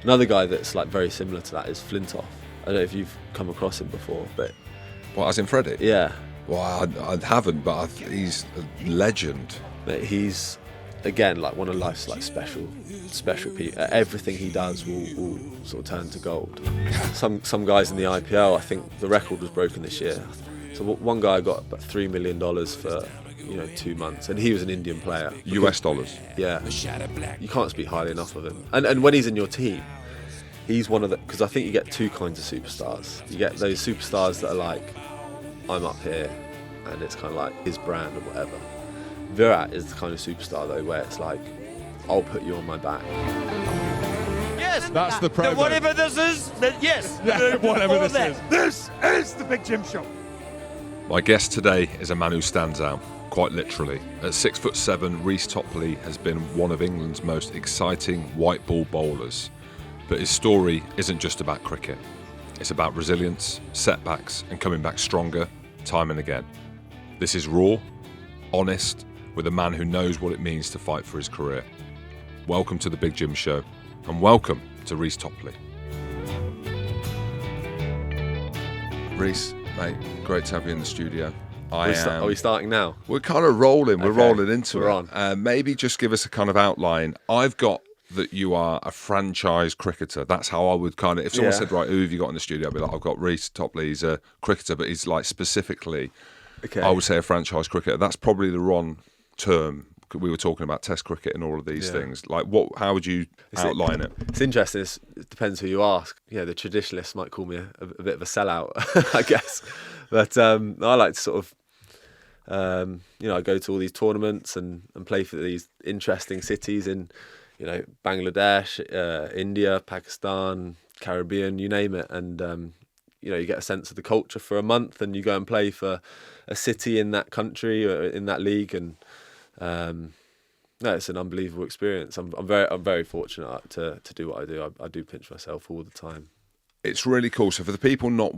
Another guy that's like very similar to that is Flintoff. I don't know if you've come across him before, but What, as in Freddie? yeah, Well, I haven't, but he's a legend. but he's again like one of life's like special people. Everything he does will sort of turn to gold. Some guys in the IPL, I think the record was broken this year. So one guy got about $3 million for 2 months, and he was an Indian player. US dollars. Yeah, you can't speak highly enough of him. And when he's in your team, he's one of the, because I think you get two kinds of superstars. You get those superstars that are like, I'm up here, and it's kind of like his brand or whatever. Virat is the kind of superstar though, where it's like, I'll put you on my back. Yes, That's the promo. whatever this is, yes. Yeah, whatever this is. This is the Big Jim Show. My guest today is a man who stands out, quite literally. At 6'7", Reece Topley has been one of England's most exciting white ball bowlers. But his story isn't just about cricket. It's about resilience, setbacks, and coming back stronger time and again. This is raw, honest, with a man who knows what it means to fight for his career. Welcome to the Big Jim Show, and welcome to Reece Topley. Reece, mate, great to have you in the studio. Are we starting now? We're kind of rolling. We're Okay, rolling into we're it. on. Maybe just give us a kind of outline. I've got that you are a franchise cricketer. That's how I would kind of, if someone Yeah. said, right, who have you got in the studio? I'd be like, I've got Reece Topley. He's a cricketer, but he's like specifically, Okay. I would say a franchise cricketer. That's probably the wrong term. We were talking about Test cricket and all of these Yeah. things. Like, how would you outline it? It's interesting. It depends who you ask. Yeah, the traditionalists might call me a bit of a sellout, I guess. But I like to sort of, I go to all these tournaments and play for these interesting cities in, Bangladesh, India, Pakistan, Caribbean, you name it. And, you get a sense of the culture for a month, and you go and play for a city in that country or in that league. And no, it's an unbelievable experience. I'm very fortunate to do what I do. I do pinch myself all the time. It's really cool. So for the people not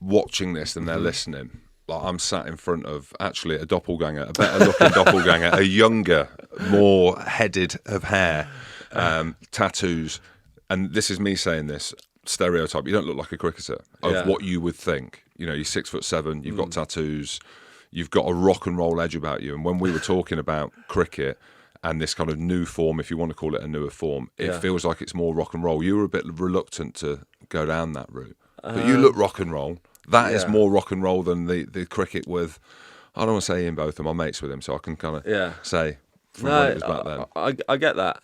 watching this and they're listening, like I'm sat in front of actually a doppelganger, a better looking doppelganger, a younger, more headed of hair, tattoos, and this is me saying this stereotype. You don't look like a cricketer of what you would think. You're 6'7", you've got tattoos, you've got a rock and roll edge about you. And when we were talking about cricket and this kind of new form, if you want to call it a newer form, it feels like it's more rock and roll. You were a bit reluctant to go down that route, but you look rock and roll. That is more rock and roll than the cricket with, I don't want to say Ian Botham, I'm mates with him, so I can kind of say from when it was back then. I get that,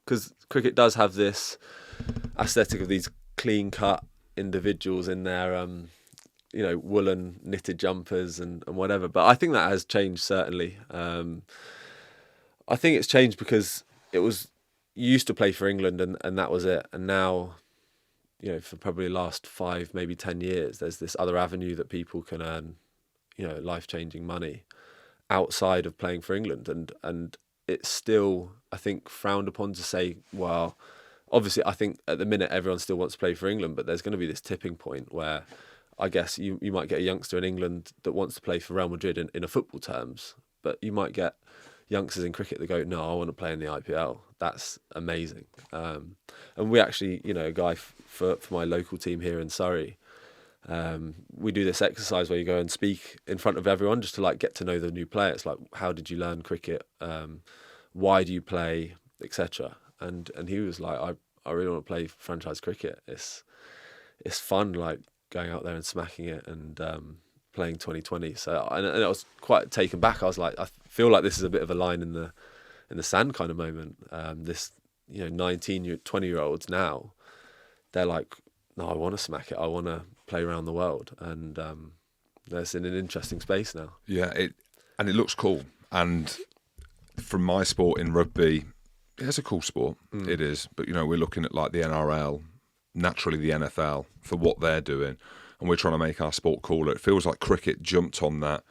because cricket does have this aesthetic of these clean-cut individuals in their, woolen knitted jumpers and whatever. But I think that has changed, certainly. I think it's changed because you used to play for England and that was it. And now, for probably the last 5, maybe 10 years, there's this other avenue that people can earn, life-changing money outside of playing for England. And it's still, I think, frowned upon to say, well, obviously, I think at the minute everyone still wants to play for England, but there's going to be this tipping point where I guess you might get a youngster in England that wants to play for Real Madrid in a football terms, but you might get youngsters in cricket that go, no, I want to play in the IPL. That's amazing. And we actually, a guy for my local team here in Surrey, we do this exercise where you go and speak in front of everyone just to like get to know the new players. Like, how did you learn cricket? Why do you play, etc. And he was like, I really want to play franchise cricket. It's fun, like going out there and smacking it and playing 2020. So and I was quite taken back. I was like, I feel like this is a bit of a line in the sand kind of moment. This 19, 20-year-olds now, they're like, no, I want to smack it. I want to play around the world, and it's in an interesting space now. Yeah, it looks cool. And from my sport in rugby, it's a cool sport. It is, but we're looking at like the NRL, naturally the NFL for what they're doing, and we're trying to make our sport cooler. It feels like cricket jumped on that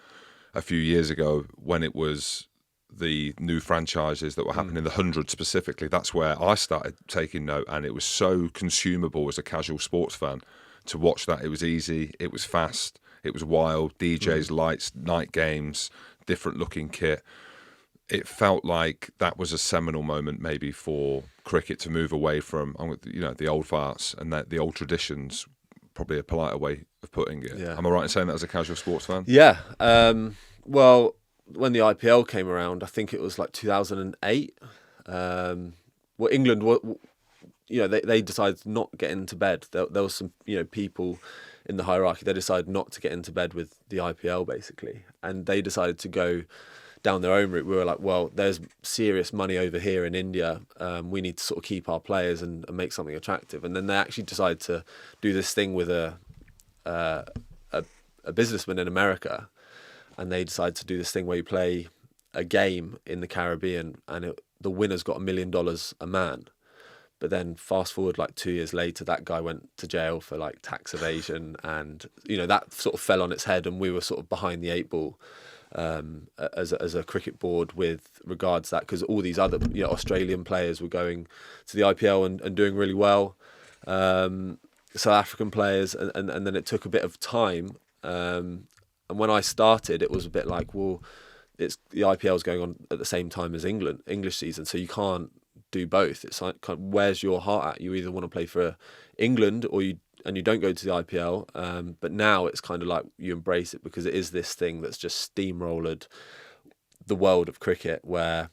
a few years ago when it was the new franchises that were happening, the 100 specifically. That's where I started taking note, and it was so consumable as a casual sports fan to watch that. It was easy, it was fast, it was wild, DJs, lights, night games, different looking kit. it felt like that was a seminal moment maybe for cricket to move away from, the old farts and that the old traditions, probably a politer way of putting it. Yeah. Am I right in saying that as a casual sports fan? Yeah. Well, when the IPL came around, I think it was like 2008. Well, England, they decided not to get into bed. There was some, people in the hierarchy. They decided not to get into bed with the IPL basically, and they decided to go down their own route. We were like, well, there's serious money over here in India. We need to sort of keep our players and make something attractive. And then they actually decided to do this thing with a businessman in America, and they decided to do this thing where you play a game in the Caribbean, and the winner's got $1 million a man. But then fast forward like 2 years later, that guy went to jail for like tax evasion, and that sort of fell on its head, and we were sort of behind the eight ball as a cricket board with regards to that, because all these other Australian players were going to the IPL and doing really well, South African players, and then it took a bit of time, and when I started it was a bit like, well, it's the IPL is going on at the same time as English season, so you can't do both. It's like, where's your heart at? You either want to play for England or you don't go to the IPL. But now it's kind of like you embrace it, because it is this thing that's just steamrolled the world of cricket, where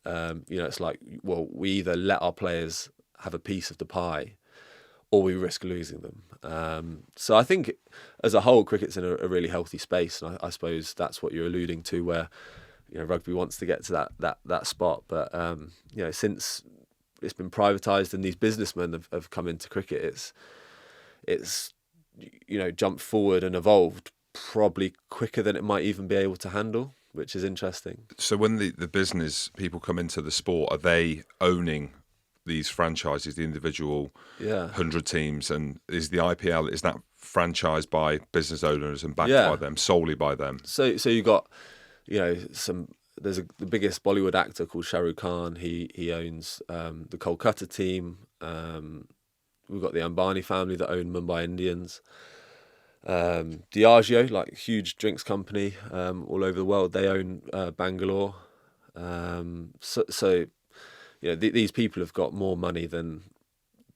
it's like, well, we either let our players have a piece of the pie or we risk losing them. So I think as a whole, cricket's in a really healthy space, and I suppose that's what you're alluding to, where rugby wants to get to that spot. But since it's been privatised and these businessmen have come into cricket, it's jumped forward and evolved probably quicker than it might even be able to handle, which is interesting. So when the business people come into the sport, are they owning these franchises, the individual 100 teams, and is the IPL, is that franchised by business owners and backed by them, solely by them? So you got there's the biggest Bollywood actor called Shah Rukh Khan. He owns the Kolkata team. We've got the Ambani family that own Mumbai Indians. Diageo, like huge drinks company all over the world, they own Bangalore. These people have got more money than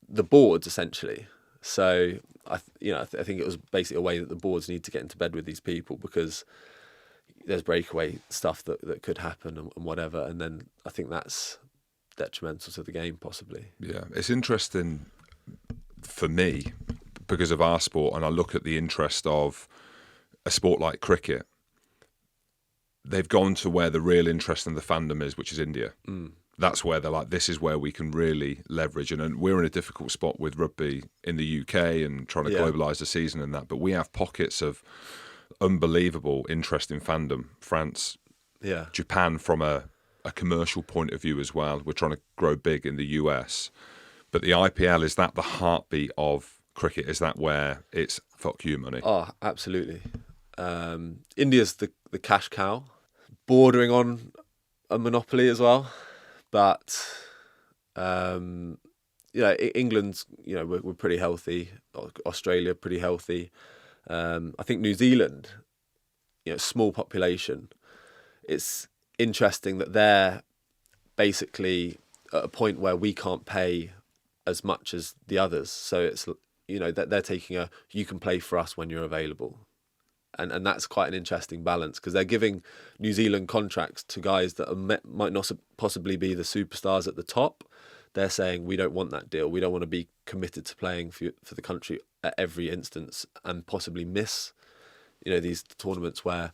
the boards essentially. So I think it was basically a way that the boards need to get into bed with these people, because there's breakaway stuff that could happen and whatever, and then I think that's detrimental to the game possibly. Yeah, it's interesting for me because of our sport, and I look at the interest of a sport like cricket. They've gone to where the real interest in the fandom is, which is India. That's where they're like, this is where we can really leverage. And we're in a difficult spot with rugby in the UK and trying to globalise the season and that. But we have pockets of unbelievable interest in fandom. France, Japan from a commercial point of view as well. We're trying to grow big in the US. But the IPL, is that the heartbeat of cricket? Is that where it's fuck you money? Oh, absolutely. India's the cash cow, bordering on a monopoly as well. But England's we're pretty healthy. Australia pretty healthy. I think New Zealand, small population. It's interesting that they're basically at a point where we can't pay as much as the others. So it's that they're taking you can play for us when you're available. And that's quite an interesting balance, because they're giving New Zealand contracts to guys that might not possibly be the superstars at the top. They're saying, we don't want that deal. We don't want to be committed to playing for the country at every instance and possibly miss, these tournaments where,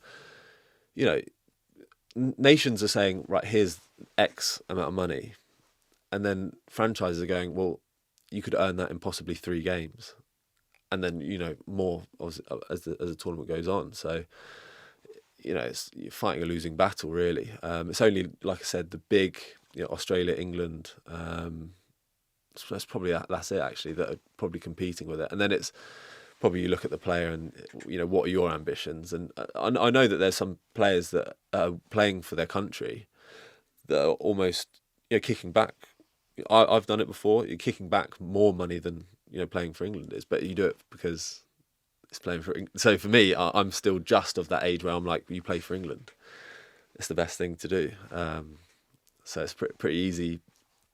nations are saying, right, here's X amount of money. And then franchises are going, well, you could earn that in possibly 3 games. And then, more as the tournament goes on. So, you're fighting a losing battle, really. It's only, like I said, the big, Australia, England, that's it, actually, that are probably competing with it. And then it's probably you look at the player and, what are your ambitions? And I know that there's some players that are playing for their country that are almost, kicking back. I've done it before. You're kicking back more money than playing for England is, but you do it because it's playing for England. So for me, I'm still just of that age where I'm like, you play for England. it's the best thing to do. So it's pretty easy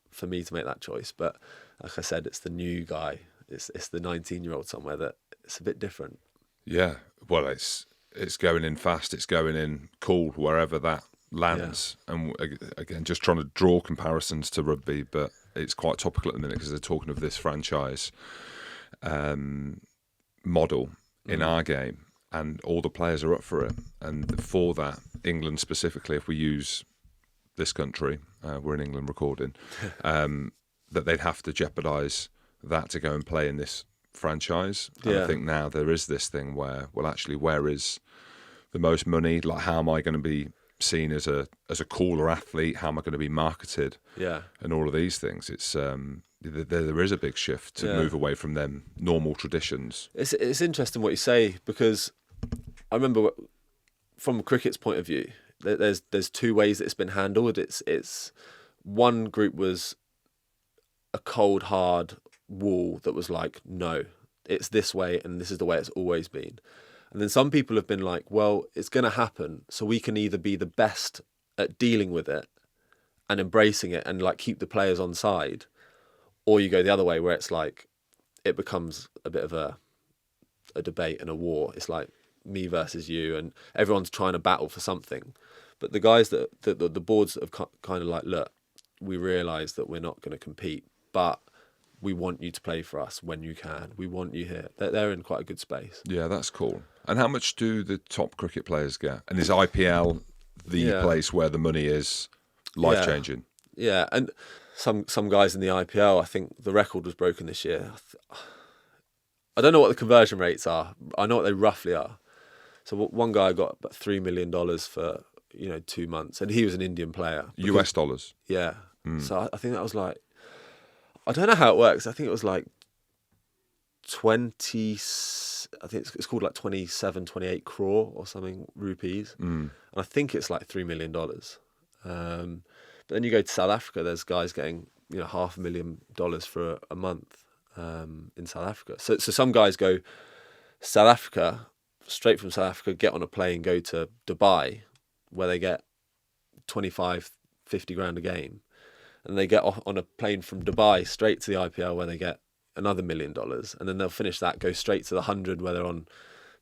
for me to make that choice. But like I said, it's the new guy. It's the 19-year-old somewhere that it's a bit different. Yeah, well, it's going in fast. It's going in cool wherever that lands. Yeah. And again, just trying to draw comparisons to rugby, but it's quite topical at the minute because they're talking of this franchise model in our game, and all the players are up for it. And for that, England specifically, if we use this country, we're in England recording, that they'd have to jeopardise that to go and play in this franchise. And I think now there is this thing where, well, actually, where is the most money? Like, how am I going to be seen as a cooler athlete? How am I going to be marketed? Yeah, and all of these things. It's there is a big shift to move away from them normal traditions. It's interesting what you say, because I remember from cricket's point of view, there's two ways that it's been handled. It's one group was a cold hard wall that was like, no, it's this way and this is the way it's always been. And then some people have been like, well, it's going to happen, so we can either be the best at dealing with it and embracing it and like keep the players on side, or you go the other way where it's like it becomes a bit of a debate and a war. It's like me versus you, and everyone's trying to battle for something. But the guys the boards that have kind of like, look, we realise that we're not going to compete, but we want you to play for us when you can. We want you here. They're in quite a good space. Yeah, that's cool. And how much do the top cricket players get? And is IPL the place where the money is life-changing? Yeah, and some guys in the IPL, I think the record was broken this year. I don't know what the conversion rates are. I know what they roughly are. So one guy got about $3 million for 2 months, and he was an Indian player. US dollars? Yeah. So I think that was like, I don't know how it works. I think it was like 20, I think it's called like 27, 28 crore or something rupees. And I think it's like $3 million. But then you go to South Africa, there's guys getting $500,000 for a month in South Africa. So some guys go South Africa, straight from South Africa, get on a plane, go to Dubai, where they get 25, 50 grand a game. And they get off on a plane from Dubai straight to the IPL, where they get another $1 million. And then they'll finish that, go straight to the 100, where they're on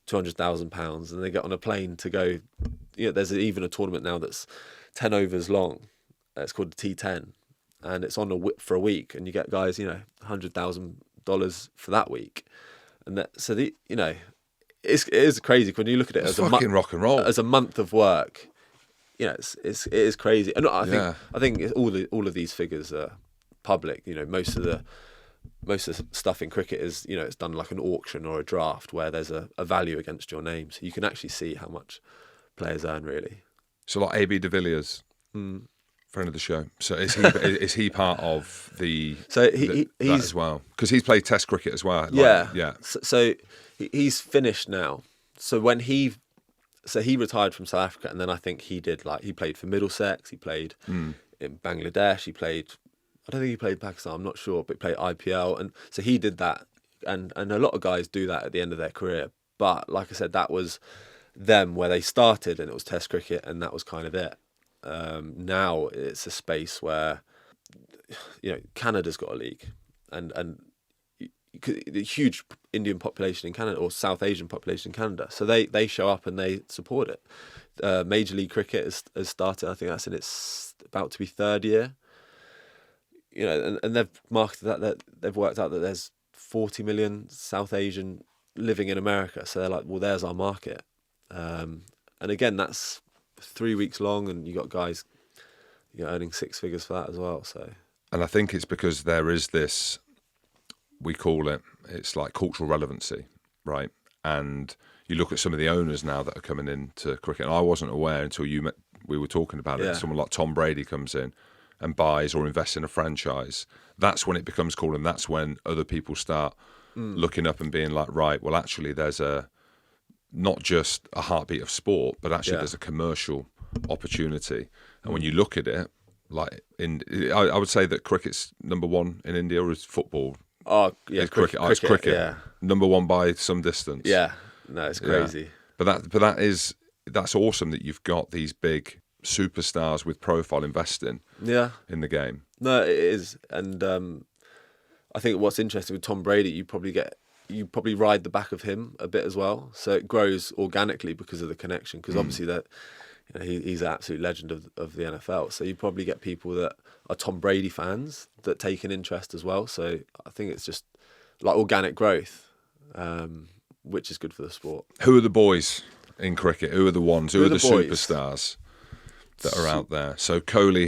£200,000. And they get on a plane to go, there's even a tournament now that's 10 overs long. It's called the T10. And it's on for a week. And you get guys, $100,000 for that week. And that, so it is crazy when you look at it as fucking rock and roll, as a month of work. It is crazy, and I think all of these figures are public. Most of the stuff in cricket is it's done like an auction or a draft where there's a value against your name, so you can actually see how much players earn really. So like AB de Villiers, friend of the show. So is he part of the? So he's as well, because he's played Test cricket as well. So he's finished now. So when he retired from South Africa, and then I think he played for Middlesex, he played in Bangladesh, I don't think he played Pakistan, I'm not sure, but he played IPL, and so he did that, and a lot of guys do that at the end of their career. But like I said, that was them where they started, and it was Test cricket, and that was kind of it. Now it's a space where Canada's got a league, and the huge Indian population in Canada, or South Asian population in Canada, so they show up and they support it. Major League Cricket has started. I think that's in its about to be third year. And they've marketed that they've worked out that there's 40 million South Asian living in America. So they're like, well, there's our market. And again, that's 3 weeks long, and you got guys earning six figures for that as well. So, and I think it's because there is this. We call it's like cultural relevancy, right? And you look at some of the owners now that are coming into cricket, and I wasn't aware until we were talking about it. Someone like Tom Brady comes in and buys or invests in a franchise. That's when it becomes cool, and that's when other people start looking up and being like, right, well, actually, there's not just a heartbeat of sport, but actually there's a commercial opportunity. And when you look at it, like I would say that cricket's number one in India, or is football. Oh yeah, it's cricket. It's cricket. Yeah. Number one by some distance. Yeah, no, it's crazy. Yeah. But that's awesome that you've got these big superstars with profile investing Yeah. in the game. No, it is, and I think what's interesting with Tom Brady, you probably ride the back of him a bit as well, so it grows organically because of the connection. Because obviously that, he's an absolute legend of the NFL, so you probably get people that are Tom Brady fans that take an interest as well. So I think it's just like organic growth, which is good for the sport. Who are the boys in cricket? Who are the ones? Who are the boys? superstars that are out there? So Kohli,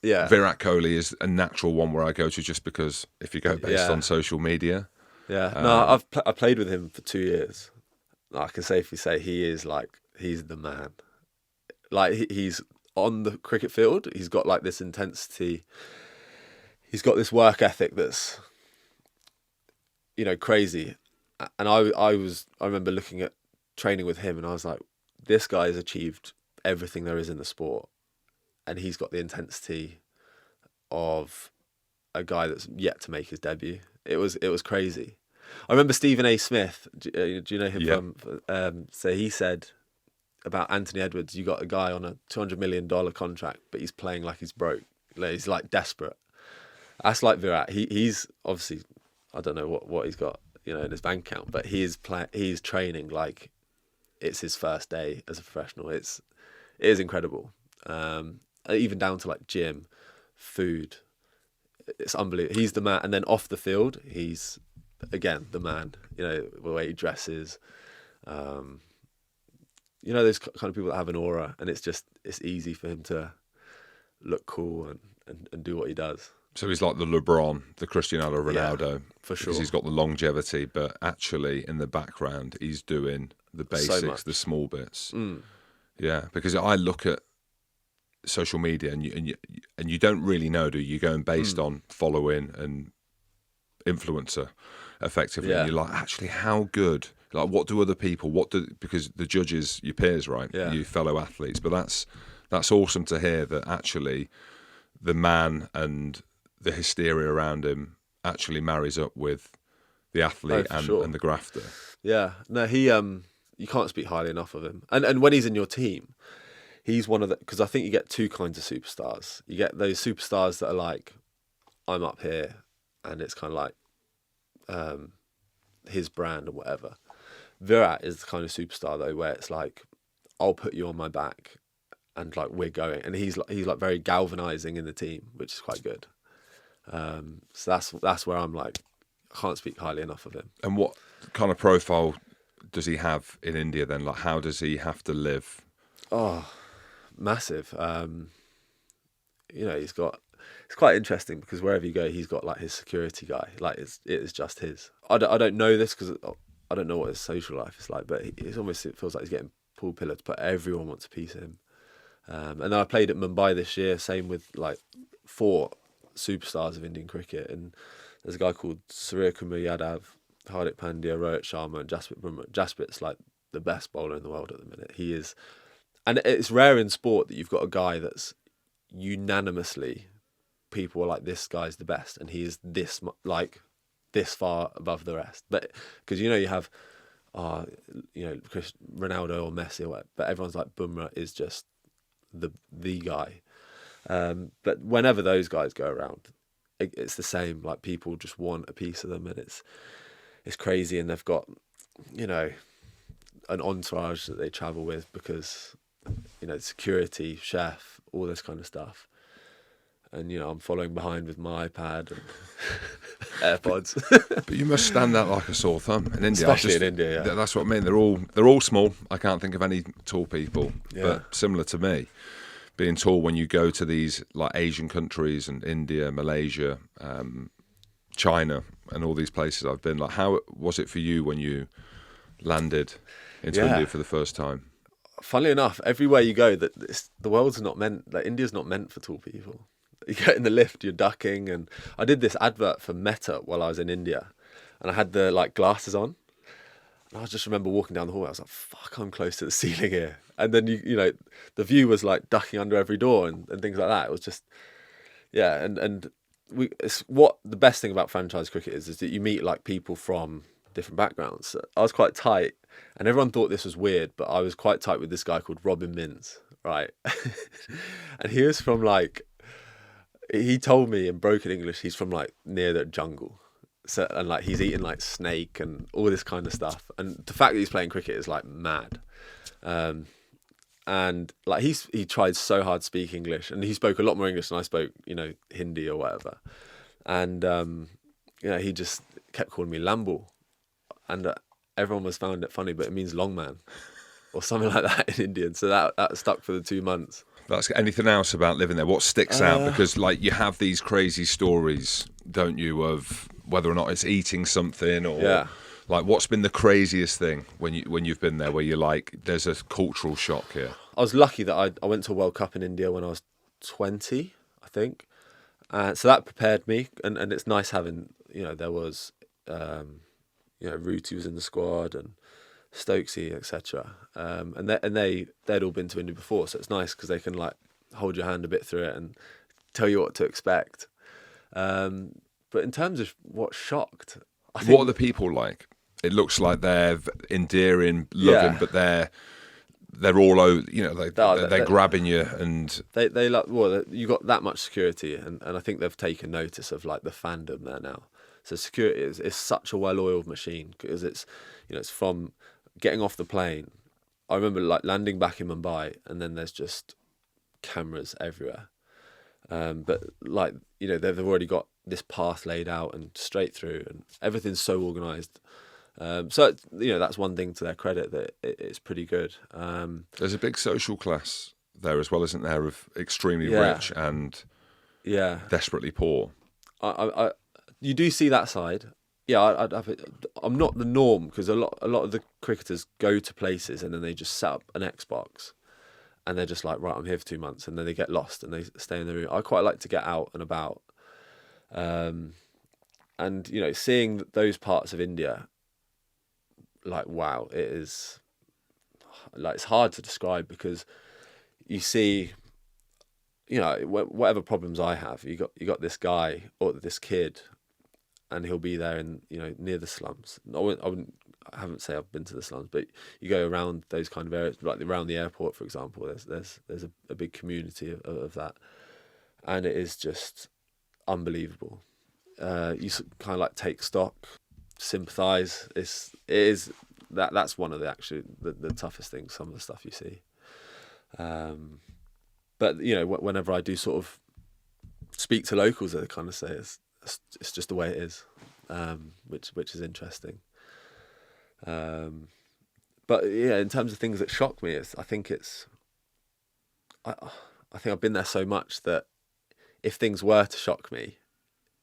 Virat Kohli is a natural one where I go to, just because if you go based on social media. Yeah, no, I played with him for 2 years. I can safely say he's the man. Like he's on the cricket field, he's got like this intensity. He's got this work ethic that's, crazy. And I remember looking at training with him, and I was like, this guy has achieved everything there is in the sport, and he's got the intensity of a guy that's yet to make his debut. It was crazy. I remember Stephen A. Smith. Do you know him? Yeah. So he said about Anthony Edwards, you got a guy on a $200 million contract, but he's playing like he's broke. He's like desperate. That's like Virat. He's obviously, I don't know what he's got, in his bank account, but he's training like it's his first day as a professional. It is incredible. Even down to like gym, food. It's unbelievable. He's the man. And then off the field, he's again the man. The way he dresses. Those kind of people that have an aura, and it's easy for him to look cool and do what he does. So he's like the LeBron, the Cristiano Ronaldo, yeah, for sure. Because he's got the longevity, but actually in the background he's doing the basics, the small bits. Yeah, because I look at social media and you don't really know, do you? You're going based on following and influencer effectively. Yeah. And you're like, actually, how good? Like, what do other people? Because the judges, your peers, right? Yeah. You fellow athletes. But that's awesome to hear that actually the man and the hysteria around him actually marries up with the athlete and the grafter. Yeah, no, he you can't speak highly enough of him. And when he's in your team, he's one of the, because I think you get two kinds of superstars. You get those superstars that are like, I'm up here, and it's kind of like his brand or whatever. Virat is the kind of superstar though, where it's like, I'll put you on my back, and like we're going, and he's like very galvanizing in the team, which is quite good. So that's where I'm like, I can't speak highly enough of him. And what kind of profile does he have in India then? Like, how does he have to live? Oh, massive. It's quite interesting because wherever you go, he's got like his security guy. Like it is just his. I don't know this because I don't know what his social life is like, but it feels like he's getting pull pillows, but everyone wants a piece of him. And then I played at Mumbai this year, same with like 4 superstars of Indian cricket, and there's a guy called Surya Kumar Yadav, Hardik Pandya, Rohit Sharma, and Jasprit Bumrah. Jasprit's like the best bowler in the world at the minute. He is, and it's rare in sport that you've got a guy that's unanimously, people are like, this guy's the best, and he is this far above the rest. But because you have, Ronaldo or Messi or whatever, but everyone's like, Bumrah is just the guy. But whenever those guys go around, it's the same. Like, people just want a piece of them, and it's crazy. And they've got, an entourage that they travel with because, security, chef, all this kind of stuff. And I'm following behind with my iPad and AirPods. But you must stand out like a sore thumb in India. Especially in India, yeah. That's what I mean. They're all small. I can't think of any tall people, but similar to me. Being tall when you go to these like Asian countries and India, Malaysia, China, and all these places I've been. Like, how was it for you when you landed into India for the first time? Funnily enough, everywhere you go, the world's not meant. Like, India's not meant for tall people. You get in the lift, you're ducking, and I did this advert for Meta while I was in India, and I had the like glasses on. And I just remember walking down the hall. I was like, "Fuck, I'm close to the ceiling here." And then the view was like ducking under every door and things like that. It was just, it's what the best thing about franchise cricket is that you meet like people from different backgrounds. I was quite tight, and everyone thought this was weird, but I was quite tight with this guy called Robin Minns. right? And he was from like, he told me in broken English he's from like near the jungle. So, and like he's eating like snake and all this kind of stuff. And the fact that he's playing cricket is like mad. And like he tried so hard to speak English, and he spoke a lot more English than I spoke, Hindi or whatever. And he just kept calling me Lambo, and everyone was found it funny, but it means long man or something like that in Indian. So that stuck for the 2 months. That's anything else about living there? What sticks out? Because like you have these crazy stories, don't you, of whether or not it's eating something or like what's been the craziest thing when you've been there where you're like, there's a cultural shock here? I was lucky that I went to a World Cup in India when I was 20, I think. So that prepared me, and it's nice having, there was, Ruti was in the squad and Stokesy, etc. And they'd all been to India before, so it's nice because they can like hold your hand a bit through it and tell you what to expect. But in terms of what shocked, I think, what are the people like? It looks like they're endearing, loving, but they're all over. They're grabbing you, and they like. Well, you got that much security, and I think they've taken notice of like the fandom there now. So security is such a well-oiled machine because it's from getting off the plane. I remember like landing back in Mumbai, and then there's just cameras everywhere. But like they've already got this path laid out and straight through, and everything's so organised. So that's one thing to their credit, that it's pretty good. There's a big social class there as well, isn't there, of extremely rich and desperately poor. You do see that side. Yeah, I'm not the norm, because a lot of the cricketers go to places and then they just set up an Xbox and they're just like, right, I'm here for 2 months, and then they get lost and they stay in their room. I quite like to get out and about, and seeing those parts of India, like, wow, it is like, it's hard to describe, because you see, whatever problems I have, you got this guy or this kid, and he'll be there in near the slums. I haven't say I've been to the slums, but you go around those kind of areas, like around the airport, for example. There's a big community of that, and it is just unbelievable. You kind of like take stock, sympathise. That's one of the toughest things. Some of the stuff you see, but whenever I do sort of speak to locals, they kind of say it's just the way it is, which is interesting. But yeah, in terms of things that shock me, I think I've been there so much that if things were to shock me,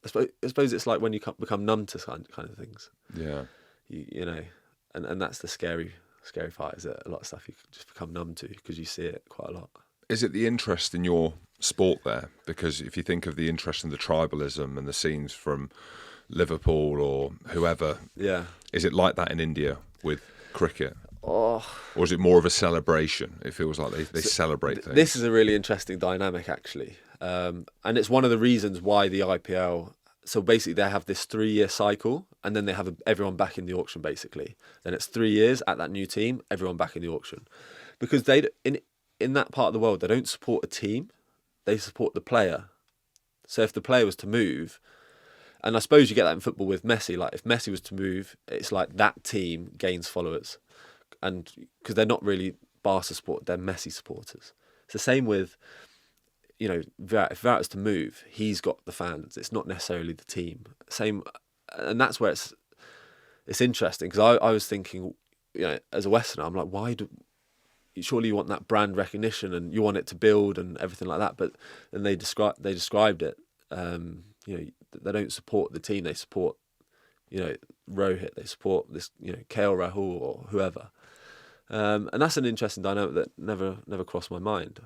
I suppose it's like when you become numb to kind of things. Yeah. And that's the scary part, is that a lot of stuff you just become numb to because you see it quite a lot. Is it the interest in your sport there? Because if you think of the interest in the tribalism and the scenes from Liverpool or whoever, is it like that in India with cricket? Or is it more of a celebration? It feels like they celebrate things. This is a really interesting dynamic, actually. And it's one of the reasons why the IPL... So basically they have this 3-year cycle, and then they have everyone back in the auction, basically. Then it's 3 years at that new team, everyone back in the auction. Because in that part of the world, they don't support a team, they support the player. So if the player was to move... And I suppose you get that in football with Messi. Like if Messi was to move, it's like that team gains followers, and because they're not really Barca support, they're Messi supporters. It's the same with, Virat. If Virat was to move, he's got the fans. It's not necessarily the team. Same, and that's where it's interesting, because I was thinking, as a Westerner, I'm like, surely you want that brand recognition and you want it to build and everything like that. But then they described it. They don't support the team. They support, Rohit. They support this, KL Rahul or whoever. And that's an interesting dynamic that never crossed my mind.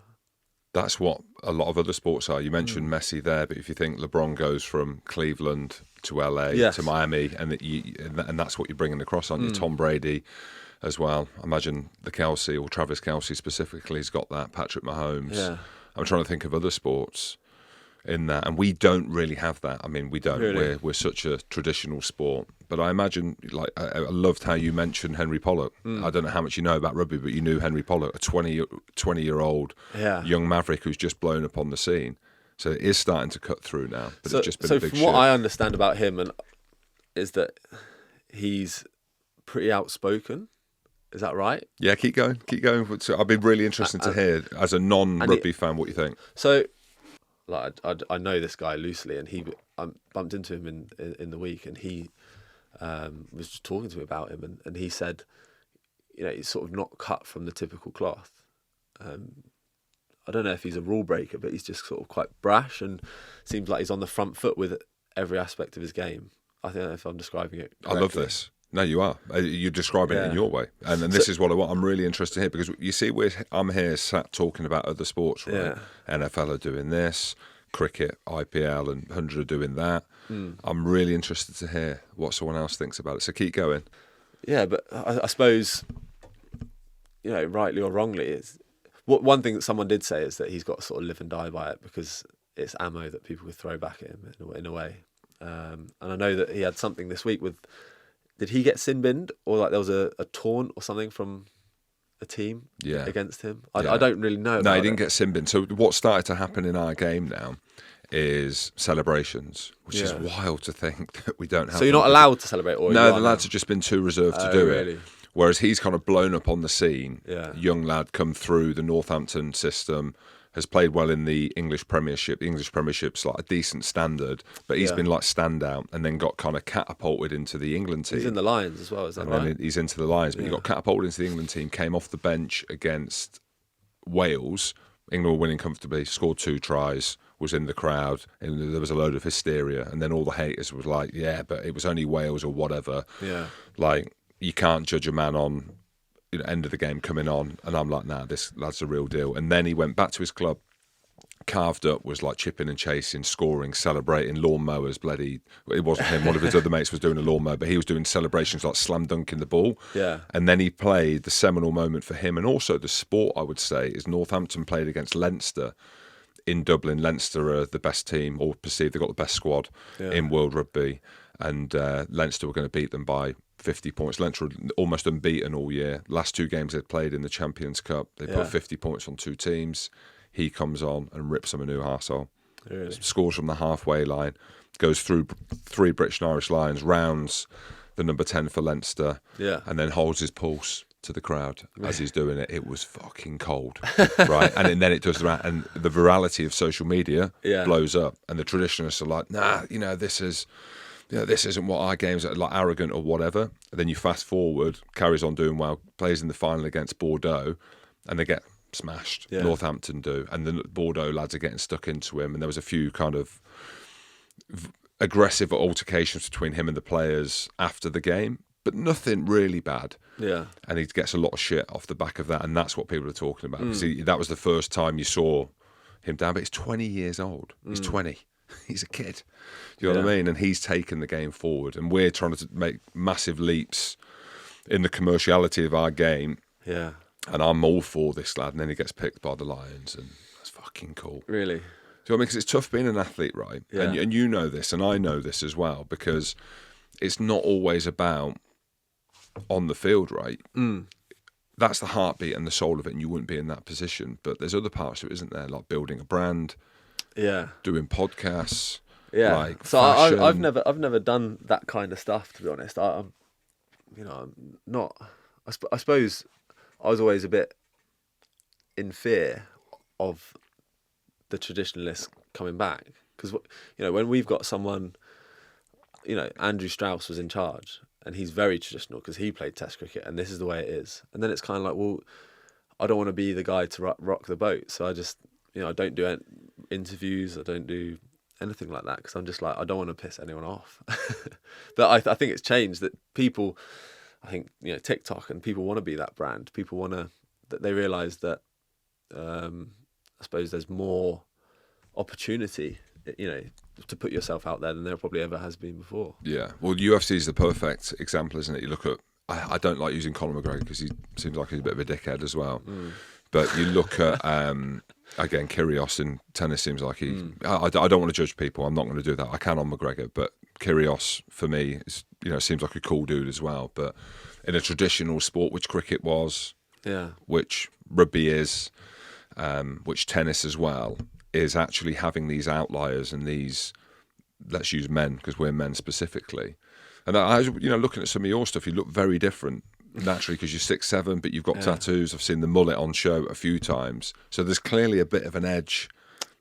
That's what a lot of other sports are. You mentioned Messi there, but if you think LeBron goes from Cleveland to LA to Miami, and that's what you're bringing across, aren't you? Tom Brady as well. Imagine the Kelsey, or Travis Kelsey specifically, has got that. Patrick Mahomes. Yeah. I'm trying to think of other sports. in that, and we don't really have that. I mean, we don't. Really? We're such a traditional sport. But I imagine, like, I loved how you mentioned Henry Pollock. I don't know how much you know about rugby, but you knew Henry Pollock, a 20-year-old young maverick who's just blown up on the scene. So it is starting to cut through now, but it's just been a big from shift. what I understand about him, is that he's pretty outspoken. Is that right? Yeah, keep going. So I'd be really interested to hear, as a non-rugby fan, what you think. So, like, I know this guy loosely, and I bumped into him in the week, and he was just talking to me about him, and he said, he's sort of not cut from the typical cloth. I don't know if he's a rule breaker, but he's just sort of quite brash and seems like he's on the front foot with every aspect of his game. I don't know if I'm describing it correctly. I love this. No, you are. You're describing it in your way. And this is what I want. I'm really interested here because you see, I'm here sat talking about other sports, right? Yeah. NFL are doing this, cricket, IPL, and 100 are doing that. I'm really interested to hear what someone else thinks about it. So keep going. Yeah, but I suppose, rightly or wrongly, is one thing that someone did say is that he's got to sort of live and die by it because it's ammo that people could throw back at him in a way. And I know that he had something this week with. Did he get sin-binned, or like there was a taunt or something from a team against him? I don't really know. No, he didn't get sin-binned. So what started to happen in our game now is celebrations, which is wild to think that we don't have. So you're not allowed to celebrate, or no, the lads have just been too reserved to do really? it. Whereas he's kind of blown up on the scene. Yeah. Young lad, come through the Northampton system. Has played well in the English Premiership. The English Premiership's like a decent standard, but he's been like standout and then got kind of catapulted into the England team. He's in the Lions as well, is that and right? then he's into the Lions, but he got catapulted into the England team, came off the bench against Wales. England were winning comfortably, scored 2 tries, was in the crowd, and there was a load of hysteria. And then all the haters were like, yeah, but it was only Wales or whatever. Yeah. Like, you can't judge a man on end of the game coming on, and I'm like, nah, this lad's a real deal. And then he went back to his club, carved up, was like chipping and chasing, scoring, celebrating, lawnmowers, it wasn't him, one of his other mates was doing a lawnmower, but he was doing celebrations like slam dunking the ball. Yeah. And then he played the seminal moment for him, and also the sport, I would say, is Northampton played against Leinster in Dublin. Leinster are the best team, or perceived they've got the best squad in world rugby, and Leinster were going to beat them by 50 points. Leinster were almost unbeaten all year. Last 2 games they'd played in the Champions Cup, they put 50 points on 2 teams. He comes on and rips them a new arsehole. Really? Scores from the halfway line, goes through 3 British and Irish lines, rounds the number 10 for Leinster, and then holds his pulse to the crowd as he's doing it. It was fucking cold, right? And then it does that, and the virality of social media blows up, and the traditionalists are like, nah, this isn't what our games are, like arrogant or whatever. And then you fast forward, carries on doing well, plays in the final against Bordeaux, and they get smashed. Northampton do, and the Bordeaux lads are getting stuck into him. And there was a few kind of aggressive altercations between him and the players after the game, but nothing really bad. Yeah. And he gets a lot of shit off the back of that, and that's what people are talking about. Because that was the first time you saw him down, but he's 20 years old. He's 20. He's a kid. You know what I mean? And he's taken the game forward, and we're trying to make massive leaps in the commerciality of our game. Yeah. And I'm all for this lad, and then he gets picked by the Lions, and that's fucking cool. Really? Do you know what I mean? Because it's tough being an athlete, right? Yeah. And you know this, and I know this as well, because it's not always about on the field, right? That's the heartbeat and the soul of it, and you wouldn't be in that position. But there's other parts to it, isn't there? Like building a brand, doing podcasts. Yeah. Like so fashion. I've never done that kind of stuff, to be honest. I'm not. I suppose I was always a bit in fear of the traditionalists coming back, because when we've got someone, Andrew Strauss was in charge, and he's very traditional because he played Test cricket, and this is the way it is. And then it's kind of like, well, I don't want to be the guy to rock the boat, so I just I don't do interviews, I don't do anything like that, because I'm just like, I don't want to piss anyone off. But I think it's changed, that people, I think TikTok, and people want to be that brand. People want to, that they realise that I suppose there's more opportunity, to put yourself out there than there probably ever has been before. Yeah, well, UFC is the perfect example, isn't it? You look at, I don't like using Conor McGregor because he seems like he's a bit of a dickhead as well. But you look at Again, Kyrgios in tennis seems like I don't want to judge people. I'm not going to do that. I can on McGregor, but Kyrgios for me is, seems like a cool dude as well. But in a traditional sport, which cricket was, which rugby is, which tennis as well, is actually having these outliers and these, let's use men because we're men specifically. And I was, looking at some of your stuff, you look very different naturally because you're 6'7", but you've got tattoos. I've seen the mullet on show a few times. So there's clearly a bit of an edge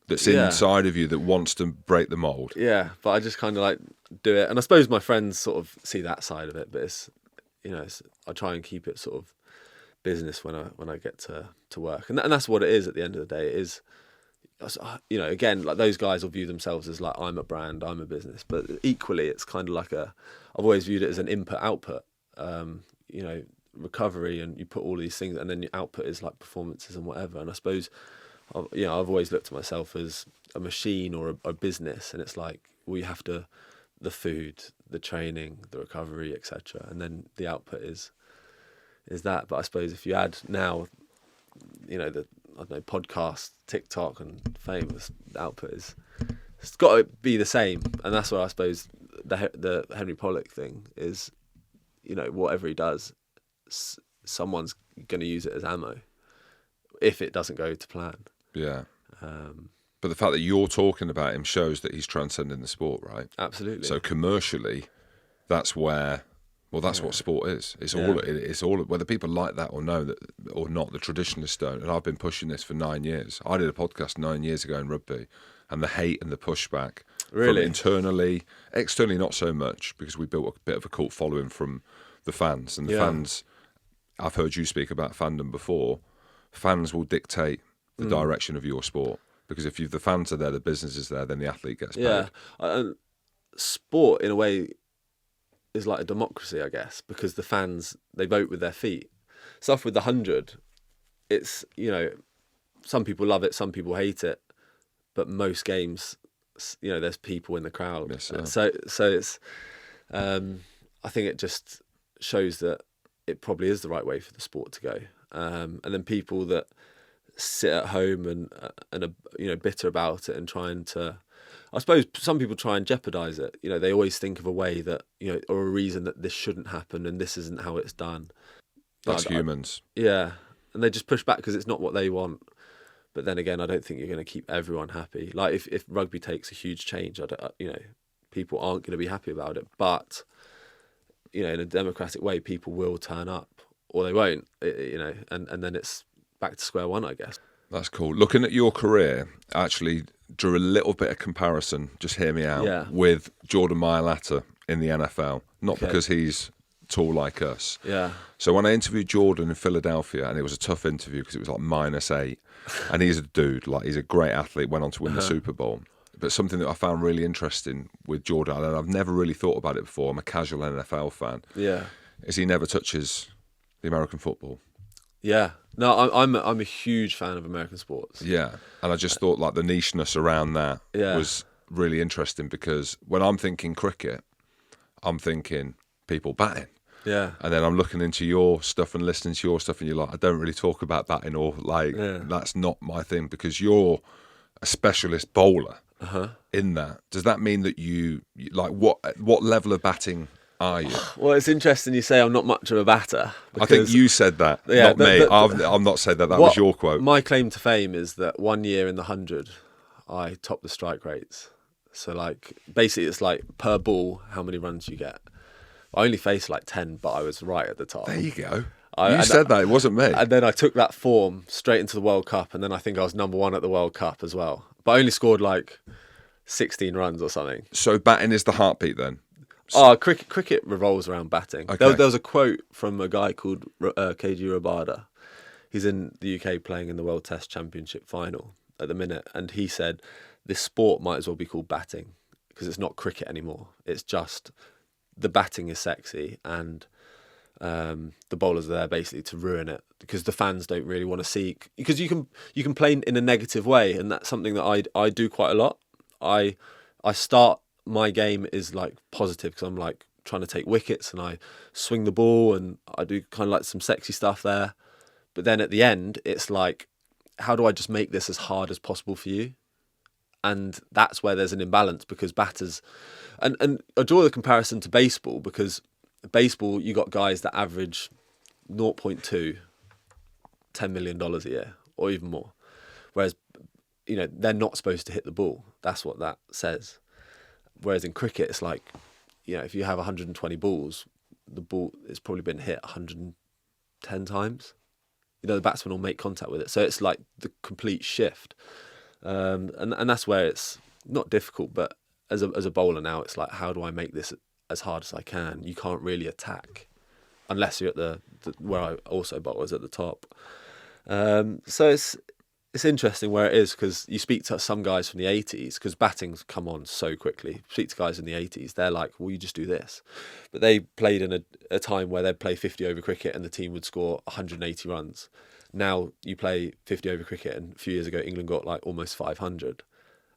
that's inside of you that wants to break the mould. Yeah, but I just kind of like do it. And I suppose my friends sort of see that side of it, but it's, I try and keep it sort of business when I get to work. And that's what it is at the end of the day. It is, again, like those guys will view themselves as like, I'm a brand, I'm a business. But equally, it's kind of like I've always viewed it as an input-output. Recovery, and you put all these things, and then your output is like performances and whatever. And I suppose, I've always looked at myself as a machine or a business, and it's like, well, you have to, the food, the training, the recovery, etc., and then the output is that. But I suppose if you add now, the podcast, TikTok, and famous, the output it's got to be the same, and that's where I suppose the Henry Pollock thing is. Whatever he does, someone's going to use it as ammo if it doesn't go to plan. Yeah. But the fact that you're talking about him shows that he's transcending the sport, right? Absolutely. So commercially, that's where, that's what sport is. It's all, whether people like that or know that or not, the traditionalists don't. And I've been pushing this for 9 years. I did a podcast 9 years ago in rugby, and the hate and the pushback. Really? From internally, externally not so much, because we built a bit of a cult following from the fans. And the fans, I've heard you speak about fandom before, fans will dictate the direction of your sport. Because if the fans are there, the business is there, then the athlete gets paid. Yeah. Sport, in a way, is like a democracy, I guess, because the fans, they vote with their feet. Stuff with the 100, it's, some people love it, some people hate it, but most games, there's people in the crowd. Yes, sir. So it's, I think it just shows that it probably is the right way for the sport to go. And then people that sit at home and are, bitter about it and trying to, I suppose some people try and jeopardize it. They always think of a way that, or a reason that this shouldn't happen and this isn't how it's done. That's humans. And they just push back because it's not what they want. But then again, I don't think you're going to keep everyone happy. Like if rugby takes a huge change, people aren't going to be happy about it. But in a democratic way, people will turn up or they won't. And then it's back to square one, I guess. That's cool. Looking at your career, I actually drew a little bit of comparison. Just hear me out with Jordan Mailata in the NFL. Not because he's tall like us. Yeah. So when I interviewed Jordan in Philadelphia, and it was a tough interview because it was like -8, and he's a dude, like he's a great athlete, went on to win the Super Bowl. But something that I found really interesting with Jordan, and I've never really thought about it before, I'm a casual NFL fan, is he never touches the American football. Yeah. No, I'm a huge fan of American sports. Yeah. And I just thought like the nicheness around that was really interesting, because when I'm thinking cricket, I'm thinking people batting. Yeah. And then I'm looking into your stuff and listening to your stuff, and you're like, I don't really talk about batting, or like, that's not my thing, because you're a specialist bowler in that. Does that mean that you like, what level of batting are you? Well, it's interesting you say I'm not much of a batter. I think you said that, not me. I've not said that. That was your quote. My claim to fame is that 1 year in the 100, I topped the strike rates. So like, basically it's like per ball, how many runs you get. I only faced like 10, but I was right at the top. There you go. You said that, it wasn't me. And then I took that form straight into the World Cup, and then I think I was #1 at the World Cup as well. But I only scored like 16 runs or something. So batting is the heartbeat then? Cricket revolves around batting. Okay. There was a quote from a guy called KG Rabada. He's in the UK playing in the World Test Championship final at the minute, and he said, this sport might as well be called batting, because it's not cricket anymore. It's just the batting is sexy, and the bowlers are there basically to ruin it, because the fans don't really want to see, because you can play in a negative way, and that's something that I do quite a lot. I start my game is like positive, because I'm like trying to take wickets and I swing the ball and I do kind of like some sexy stuff there. But then at the end, it's like how do I just make this as hard as possible for you? And that's where there's an imbalance, because batters, and I draw the comparison to baseball, because baseball, you got guys that average 0.2, $10 million a year, or even more. Whereas, they're not supposed to hit the ball. That's what that says. Whereas in cricket, it's like, if you have 120 balls, the ball has probably been hit 110 times. The batsman will make contact with it. So it's like the complete shift. And that's where it's not difficult, but as a bowler now, it's like, how do I make this as hard as I can? You can't really attack unless you're at the where I also bowl is at the top. So it's interesting where it is, because you speak to some guys from the 80s, because batting's come on so quickly. Speak to guys in the 80s, they're like, well, you just do this. But they played in a time where they'd play 50 over cricket and the team would score 180 runs. Now you play 50 over cricket, and a few years ago England got like almost 500.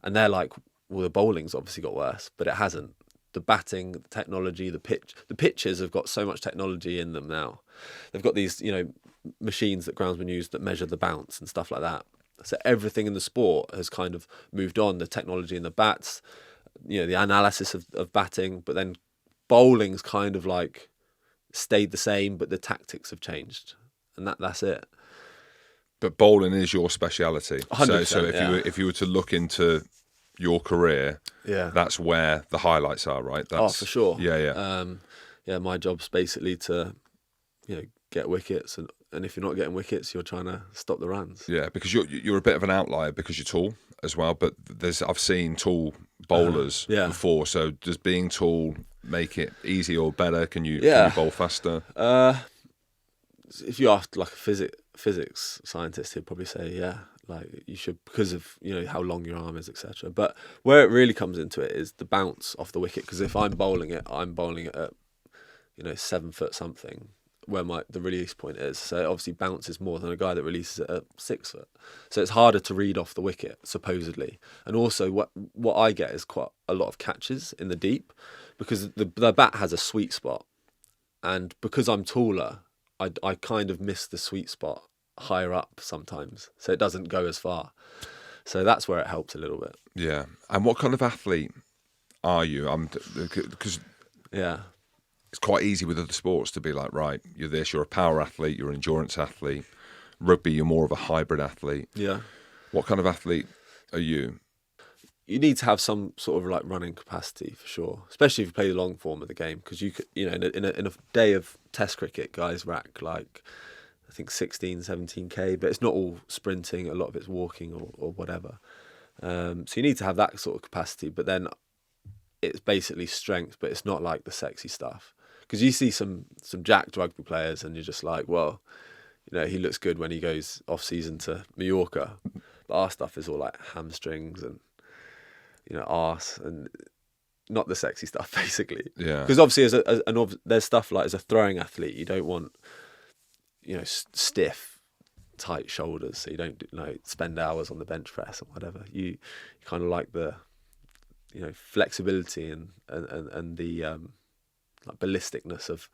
And they're like, well, the bowling's obviously got worse, but it hasn't. The batting, the technology, the pitches have got so much technology in them now. They've got these, machines that groundsmen use that measure the bounce and stuff like that. So everything in the sport has kind of moved on. The technology in the bats, the analysis of batting, but then bowling's kind of like stayed the same, but the tactics have changed, and that's it. But bowling is your speciality. 100%, So if you were to look into your career, that's where the highlights are, right? For sure. Yeah. My job's basically to, get wickets, and if you're not getting wickets, you're trying to stop the runs. Yeah, because you're a bit of an outlier because you're tall as well. But I've seen tall bowlers before. So does being tall make it easy or better? Can you bowl faster? If you asked like a physics scientist, he'd probably say like you should, because of how long your arm is, etc. But where it really comes into it is the bounce off the wicket, because if I'm bowling it at 7 foot something, where the release point is. So it obviously bounces more than a guy that releases it at 6 foot. So it's harder to read off the wicket, supposedly. And also what I get is quite a lot of catches in the deep, because the bat has a sweet spot. And because I'm taller, I kind of miss the sweet spot higher up sometimes. So it doesn't go as far. So that's where it helps a little bit. Yeah. And what kind of athlete are you? Because it's quite easy with other sports to be like, right, you're a power athlete, you're an endurance athlete. Rugby, you're more of a hybrid athlete. Yeah. What kind of athlete are you? You need to have some sort of like running capacity for sure, especially if you play the long form of the game, because you could, in a day of Test cricket, guys rack like I think 16, 17k, but it's not all sprinting. A lot of it's walking or whatever. So you need to have that sort of capacity, but then it's basically strength, but it's not like the sexy stuff. Because you see some jacked rugby players and you're just like, well, he looks good when he goes off season to Mallorca, but our stuff is all like hamstrings and arse and not the sexy stuff, basically. Yeah. Because obviously, there's stuff like as a throwing athlete, you don't want stiff, tight shoulders, so you don't spend hours on the bench press or whatever. You kind of like the flexibility and the like ballisticness of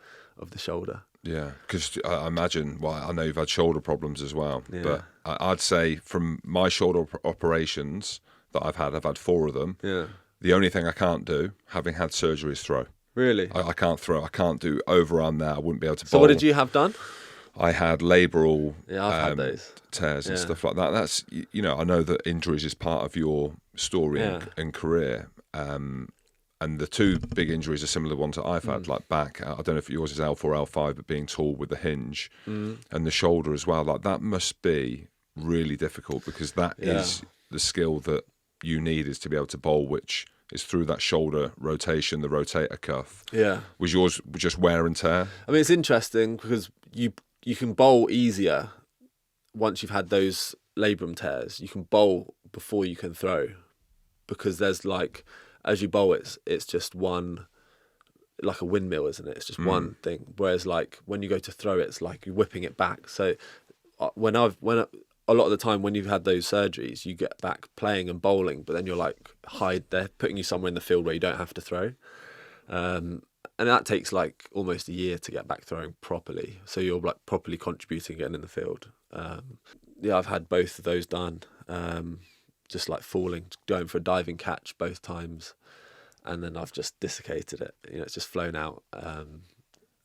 the shoulder. Yeah, because I imagine, I know you've had shoulder problems as well, but I'd say from my shoulder operations that I've had 4 of them. Yeah. The only thing I can't do, having had surgery, is throw. Really? I can't throw. I can't do overarm there. I wouldn't be able to bowl. So what did you have done? I had labral I've had those tears and stuff like that. That's I know that injuries is part of your story and career. And the 2 big injuries are similar ones that I've had, like back. I don't know if yours is L4, L5, but being tall with the hinge and the shoulder as well. Like that must be really difficult, because that is the skill that you need, is to be able to bowl, which is through that shoulder rotation, the rotator cuff. Yeah. Was yours just wear and tear? I mean, it's interesting because you can bowl easier once you've had those labrum tears. You can bowl before you can throw, because there's like, as you bowl, it's just one, like a windmill, isn't it? It's just one thing. Whereas like when you go to throw, it's like you're whipping it back. So when a lot of the time when you've had those surgeries, you get back playing and bowling, but then you're like they're putting you somewhere in the field where you don't have to throw. And that takes like almost a year to get back throwing properly. So you're like properly contributing again in the field. I've had both of those done. Just like falling, going for a diving catch both times, and then I've just dislocated it. It's just flown out,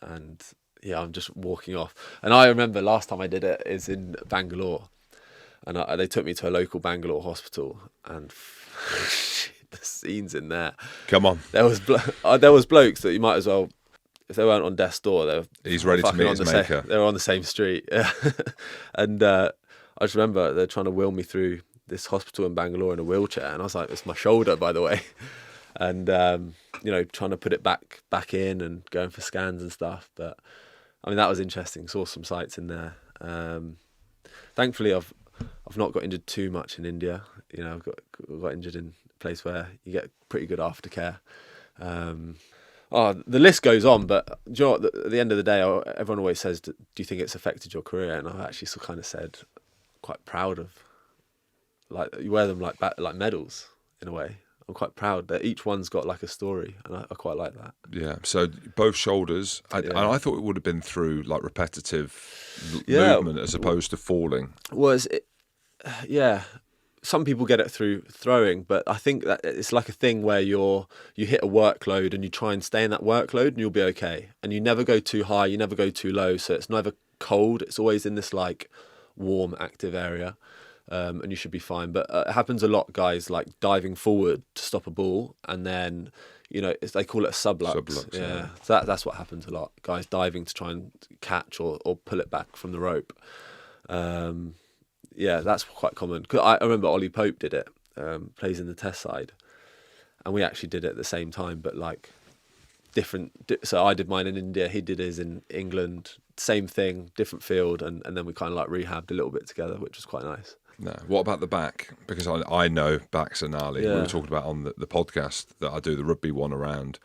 and yeah, I'm just walking off. And I remember last time I did it is in Bangalore, and they took me to a local Bangalore hospital, and the scenes in there. Come on, there was blokes that you might as well, if they weren't on death's door, he's ready to meet his maker. They were on the same street, and I just remember they're trying to wheel me through this hospital in Bangalore in a wheelchair, and I was like, it's my shoulder, by the way, and trying to put it back in and going for scans and stuff. But I mean, that was interesting. Saw some sights in there. Thankfully, I've not got injured too much in India. I've got injured in a place where you get pretty good aftercare. The list goes on, but do you know what? At the end of the day, everyone always says, do you think it's affected your career? And I've actually kind of said, quite proud of, like, you wear them like medals in a way. I'm quite proud that each one's got like a story, and I quite like that. Yeah. So both shoulders, and I thought it would have been through like repetitive movement as opposed to falling. Some people get it through throwing, but I think that it's like a thing where you hit a workload and you try and stay in that workload, and you'll be okay. And you never go too high, you never go too low, so it's never cold. It's always in this like warm, active area. And you should be fine. But it happens a lot, guys, like diving forward to stop a ball, and then, they call it a sublux. Yeah. So that's what happens a lot. Guys diving to try and catch or pull it back from the rope. That's quite common. 'Cause I remember Ollie Pope did it, plays in the test side, and we actually did it at the same time, but like different. So I did mine in India, he did his in England, same thing, different field, and then we kind of like rehabbed a little bit together, which was quite nice. No. What about the back? Because I know backs are gnarly. Yeah. We were talking about on the podcast that I do the rugby one around.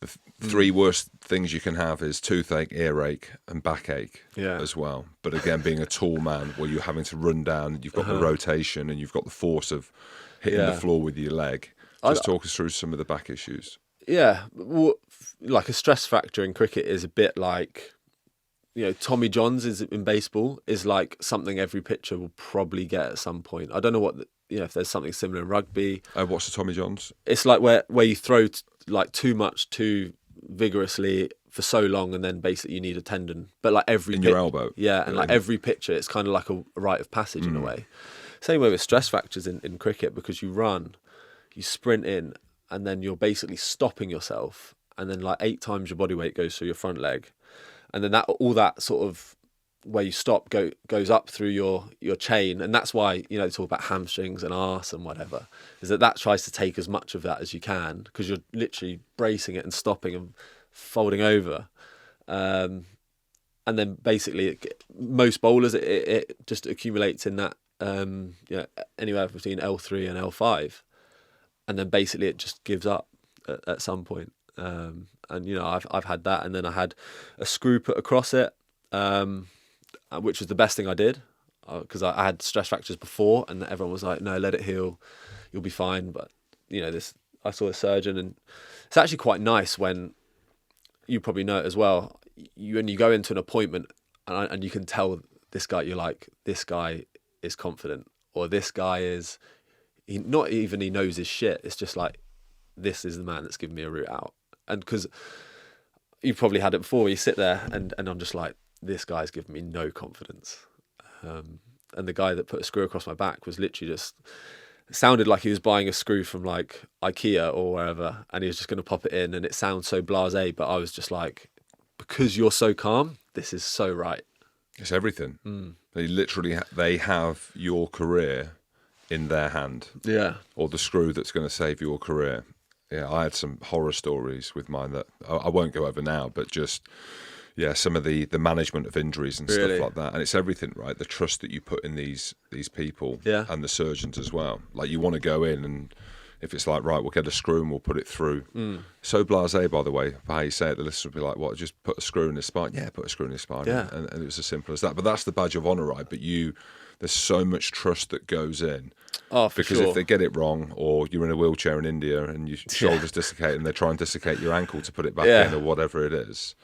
The three worst things you can have is toothache, earache, and backache as well. But again, being a tall man, where you're having to run down, you've got the rotation and you've got the force of hitting the floor with your leg. Just talk us through some of the back issues. Yeah, well, like a stress fracture in cricket is a bit like, Tommy Johns is in baseball is like something every pitcher will probably get at some point. I don't know what if there's something similar in rugby. What's the Tommy Johns? It's like where you throw like too much too vigorously for so long, and then basically you need a tendon. But like your elbow. Yeah, and like every pitcher, it's kind of like a rite of passage in a way. Same way with stress fractures in cricket, because you run, you sprint in, and then you're basically stopping yourself, and then like 8 times your body weight goes through your front leg. And then all that sort of where you stop goes up through your chain, and that's why they talk about hamstrings and arse and whatever. Is that tries to take as much of that as you can, because you're literally bracing it and stopping and folding over, and then basically most bowlers it just accumulates in that anywhere between L3 and L5, and then basically it just gives up at some point. And I've had that, and then I had a screw put across it, which was the best thing I did, because I had stress fractures before, and everyone was like, "No, let it heal, you'll be fine." But I saw a surgeon, and it's actually quite nice when you probably know it as well. When you go into an appointment, and you can tell this guy, you're like, this guy is confident, or this guy is he knows his shit. It's just like, this is the man that's giving me a route out. And because you've probably had it before, you sit there and I'm just like, this guy's giving me no confidence. And the guy that put a screw across my back was literally just, it sounded like he was buying a screw from like IKEA or wherever, and he was just going to pop it in, and it sounds so blasé, but I was just like, because you're so calm, this is so right. It's everything. They literally they have your career in their hand. Yeah. Or the screw that's going to save your career. Yeah, I had some horror stories with mine that I won't go over now, but just, some of the management of injuries and stuff like that. And it's everything, right? The trust that you put in these people and the surgeons as well. Like, you want to go in, and if it's like, right, we'll get a screw and we'll put it through. So blasé, by the way, for how you say it, the listeners will be like, what, just put a screw in his spine? Yeah, put a screw in his spine. Yeah. And it was as simple as that. But that's the badge of honour, right? But there's so much trust that goes in. Oh, for because sure. if they get it wrong, or you're in a wheelchair in India and your shoulder's dislocated and they try and dislocate your ankle to put it back in, or whatever it is,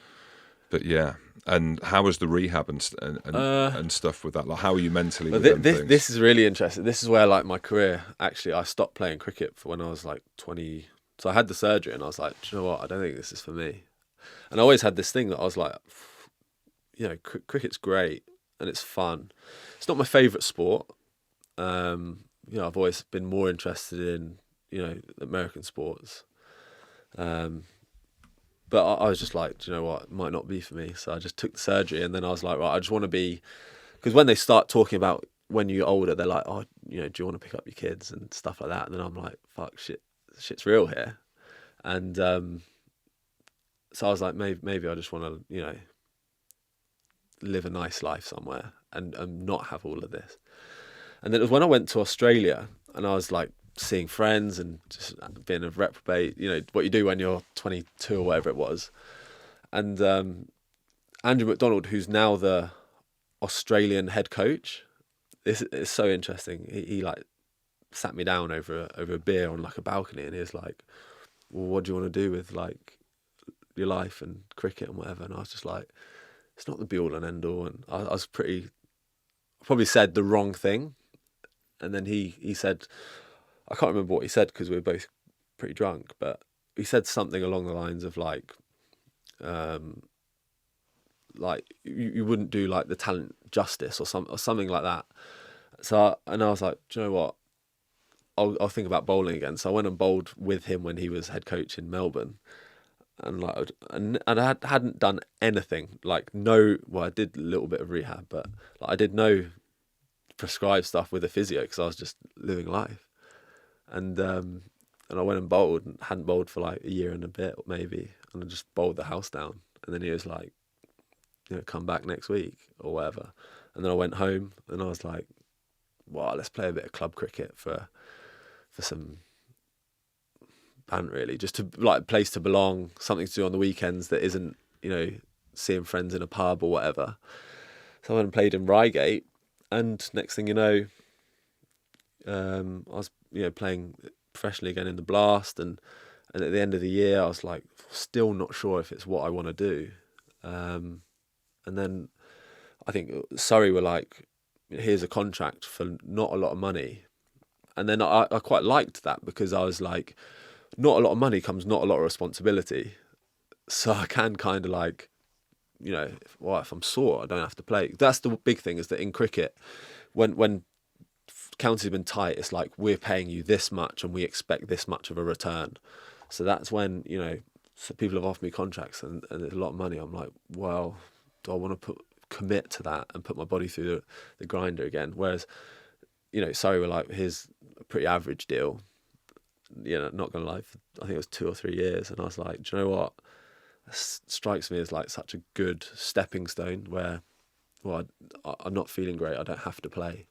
But yeah, and how was the rehab and stuff with that? Like, how are you mentally with them things? This is really interesting. This is where like my career, actually, I stopped playing cricket for when I was like 20. So I had the surgery and I was like, do you know what? I don't think this is for me. And I always had this thing that I was like, you know, cricket's great and it's fun. It's not my favourite sport. You know, I've always been more interested in, you know, American sports. But I was just like, do you know what? It might not be for me. So I just took the surgery, and then I was like, right, I just want to be, because when they start talking about when you're older, they're like, oh, you know, do you want to pick up your kids and stuff like that? And then I'm like, fuck, shit's real here. And so I was like, maybe I just want to, you know, live a nice life somewhere and not have all of this. And then it was when I went to Australia, and I was like, seeing friends and just being a reprobate, you know, what you do when you're 22 or whatever it was. And Andrew McDonald, who's now the Australian head coach, this is so interesting. He like sat me down over a beer on like a balcony, and he was like, well, what do you want to do with like your life and cricket and whatever? And I was just like, it's not the be all and end all. And I was probably said the wrong thing. And then he said, I can't remember what he said because we were both pretty drunk, but he said something along the lines of like you wouldn't do like the talent justice or something like that. So I was like, do you know what? I'll think about bowling again. So I went and bowled with him when he was head coach in Melbourne, and like I hadn't done anything. Like I did a little bit of rehab, but like, I did no prescribed stuff with a physio because I was just living life. And I went and bowled, and hadn't bowled for like a year and a bit maybe, and I just bowled the house down. And then he was like, you know, come back next week or whatever. And then I went home, and I was like, wow, let's play a bit of club cricket for some bant, really, just to like place to belong, something to do on the weekends that isn't, you know, seeing friends in a pub or whatever. So I went and played in Reigate, and next thing you know, I was, you know, playing professionally again in the Blast, and at the end of the year I was like, still not sure if it's what I want to do. And then I think Surrey were like, here's a contract for not a lot of money. And then I quite liked that, because I was like, not a lot of money comes not a lot of responsibility. So I can kind of like, you know, if I'm sore, I don't have to play. That's the big thing, is that in cricket, when counties have been tight, it's like, we're paying you this much and we expect this much of a return. So that's when, you know, so people have offered me contracts and it's a lot of money. I'm like, well, do I want to commit to that and put my body through the grinder again? Whereas, you know, Surrey were like, here's a pretty average deal. You know, not going to lie, I think it was 2 or 3 years. And I was like, do you know what? This strikes me as like such a good stepping stone where, well, I'm not feeling great, I don't have to play.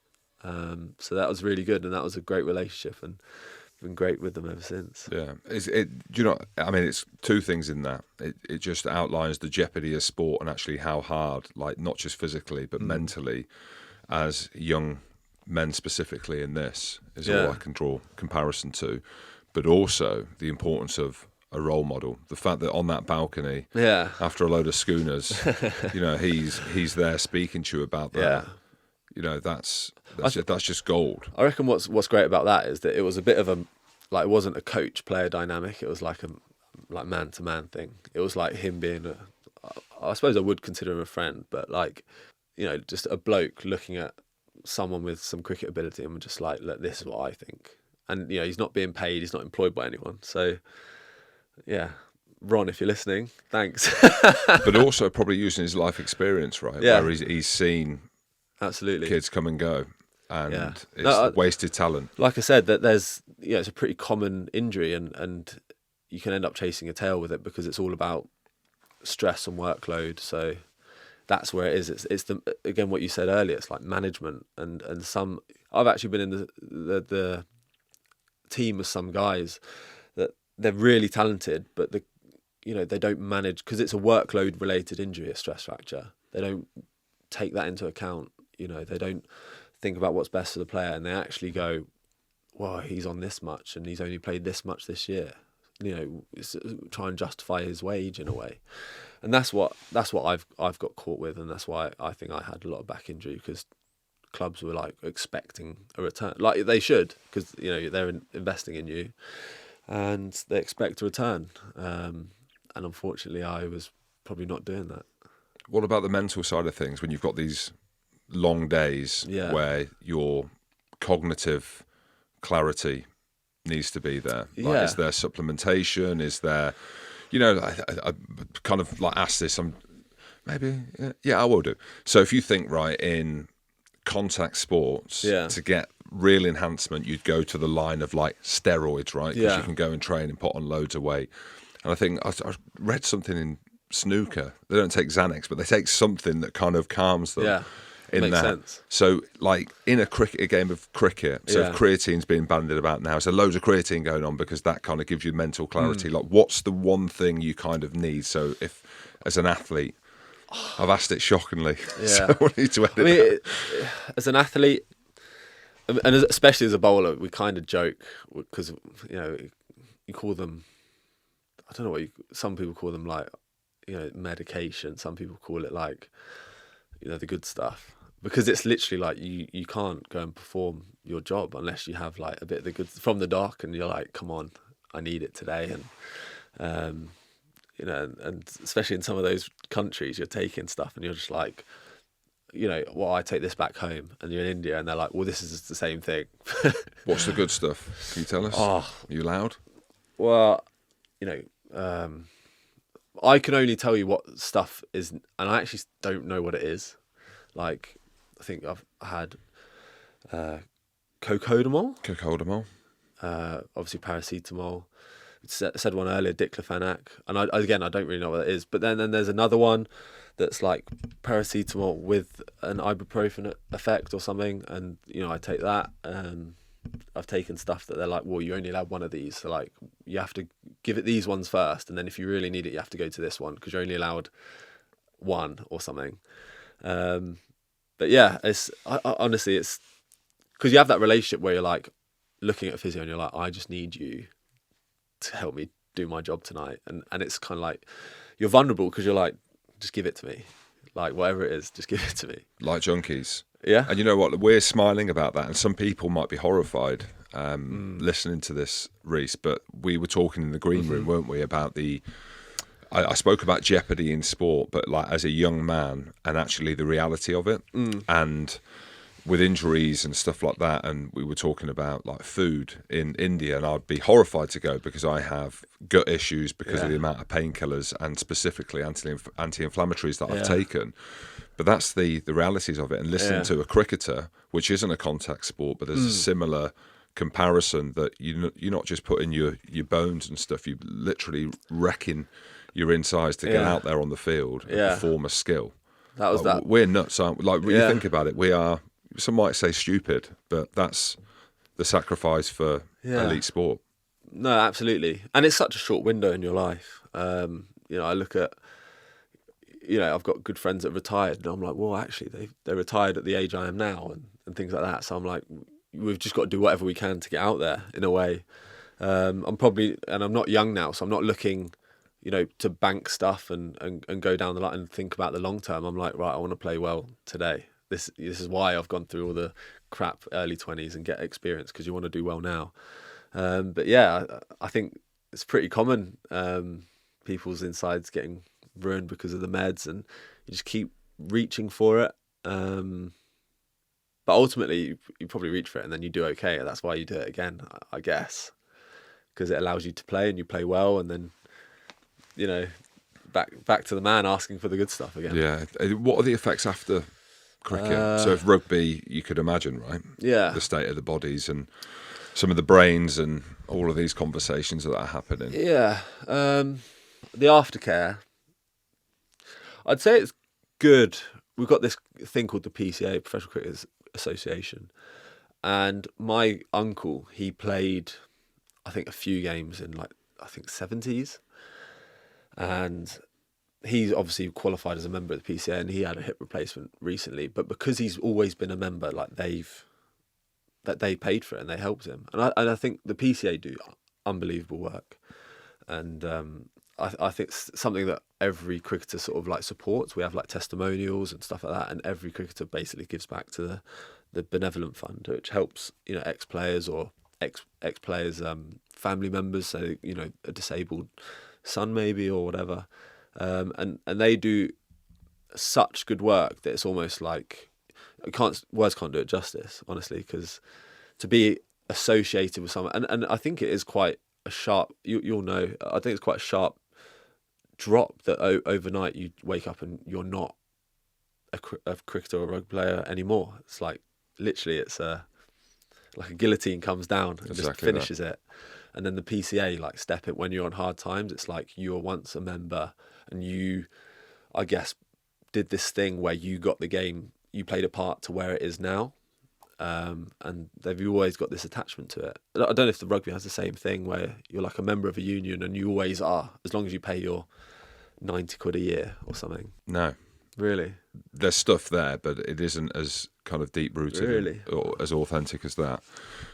So that was really good, and that was a great relationship, and been great with them ever since. Yeah, do you know? I mean, it's two things in that. It just outlines the jeopardy of sport and actually how hard, like not just physically but mentally, as young men specifically in this is all I can draw comparison to, but also the importance of a role model. The fact that on that balcony, after a load of schooners, you know, he's there speaking to you about that. Yeah. You know, that's just gold. I reckon what's great about that is that it was a bit of a, like, it wasn't a coach-player dynamic. It was like a man-to-man thing. It was like him being I suppose I would consider him a friend, but like, you know, just a bloke looking at someone with some cricket ability and just like, look, this is what I think. And, you know, he's not being paid. He's not employed by anyone. So, yeah. Ron, if you're listening, thanks. But also probably using his life experience, right? Yeah. Where he's seen absolutely kids come and go, and it's wasted talent. Like I said, that there's, you know, it's a pretty common injury, and you can end up chasing a tail with it because it's all about stress and workload. So that's where it is. It's the, again, what you said earlier. It's like management and some. I've actually been in the team with some guys that they're really talented, but they don't manage, because it's a workload related injury, a stress fracture. They don't take that into account. You know, they don't think about what's best for the player, and they actually go, well, he's on this much and he's only played this much this year. You know, try and justify his wage in a way. And that's what I've got caught with, and that's why I think I had a lot of back injury, because clubs were like expecting a return, like they should, because they're investing in you, and they expect a return. And unfortunately, I was probably not doing that. What about the mental side of things when you've got these long days where your cognitive clarity needs to be there? Like, is there supplementation? Is there, I kind of like ask this. I will do. So if you think in contact sports, to get real enhancement, you'd go to the line of like steroids, right? Because you can go and train and put on loads of weight. And I think I read something in snooker. They don't take Xanax, but they take something that kind of calms them. Yeah. Makes sense. So, like in a game of cricket, so if creatine's being bandied about now, so loads of creatine going on because that kind of gives you mental clarity. Like, what's the one thing you kind of need? So, if as an athlete, I've asked it shockingly, so I need to edit it. As an athlete, and especially as a bowler, we kind of joke because you call them, I don't know some people call them like medication. Some people call it like the good stuff. Because it's literally like you can't go and perform your job unless you have like a bit of the good from the dock, and you're like, come on, I need it today. And and especially in some of those countries, you're taking stuff and you're just like, well, I take this back home, and you're in India and they're like, well, this is the same thing. What's the good stuff? Can you tell us? Are you allowed? Well, I can only tell you what stuff is, and I actually don't know what it is. Like, I think I've had cocodamol. Obviously paracetamol. Said one earlier, diclofenac. And I don't really know what that is. But then there's another one that's like paracetamol with an ibuprofen effect or something. And, I take that. I've taken stuff that they're like, well, you only allowed one of these. So, like, you have to give it these ones first. And then if you really need it, you have to go to this one because you're only allowed one or something. But yeah, honestly, it's because you have that relationship where you're like looking at a physio and you're like, I just need you to help me do my job tonight. And it's kind of like you're vulnerable because you're like, just give it to me. Like, whatever it is, just give it to me. Like junkies. Yeah. And you know what? We're smiling about that. And some people might be horrified listening to this, Reece. But we were talking in the green room, weren't we, about I spoke about jeopardy in sport, but like as a young man, and actually the reality of it, and with injuries and stuff like that. And we were talking about like food in India, and I'd be horrified to go because I have gut issues because of the amount of painkillers and specifically anti-inflammatories that I've taken. But that's the realities of it. And listening to a cricketer, which isn't a contact sport, but there's a similar comparison that you're not just putting your bones and stuff, you're literally wrecking your insides to get out there on the field and perform a skill. That was that. We're nuts, aren't we? Like, when you think about it, we are, some might say stupid, but that's the sacrifice for elite sport. No, absolutely. And it's such a short window in your life. I look at, I've got good friends that retired, and I'm like, well, actually, they're retired at the age I am now, and things like that. So I'm like, we've just got to do whatever we can to get out there in a way. I'm not young now, so I'm not looking, to bank stuff and go down the line and think about the long term. I'm like, right, I want to play well today. This is why I've gone through all the crap early 20s and get experience, because you want to do well now. But yeah, I think it's pretty common, people's insides getting ruined because of the meds, and you just keep reaching for it. But ultimately, you probably reach for it and then you do okay. That's why you do it again, I guess, because it allows you to play and you play well, and then, back to the man asking for the good stuff again. Yeah. What are the effects after cricket? So if rugby, you could imagine, right? Yeah. The state of the bodies and some of the brains and all of these conversations that are happening. Yeah. The aftercare, I'd say it's good. We've got this thing called the PCA, Professional Cricketers Association. And my uncle, he played, I think, a few games in 70s. And he's obviously qualified as a member of the PCA, and he had a hip replacement recently. But because he's always been a member, they paid for it and they helped him. And I think the PCA do unbelievable work. And I think it's something that every cricketer sort of like supports. We have like testimonials and stuff like that, and every cricketer basically gives back to the benevolent fund, which helps, you know, ex-players or ex-players' family members, so, you know, a disabled son maybe or whatever, and they do such good work that it's almost like words can't do it justice, honestly, because to be associated with someone, and I think it is quite a sharp, you'll know, I think it's quite a sharp drop that overnight you wake up and you're not a cricketer or a rugby player anymore. It's like literally it's like a guillotine comes down and just finishes it, and then the PCA like step it when you're on hard times. It's like you were once a member and you, I guess, did this thing where you got the game, you played a part to where it is now, and they've always got this attachment to it. I don't know if the rugby has the same thing where you're like a member of a union and you always are, as long as you pay your 90 quid a year or something. No. Really? There's stuff there, but it isn't as kind of deep-rooted Really? or as authentic as that.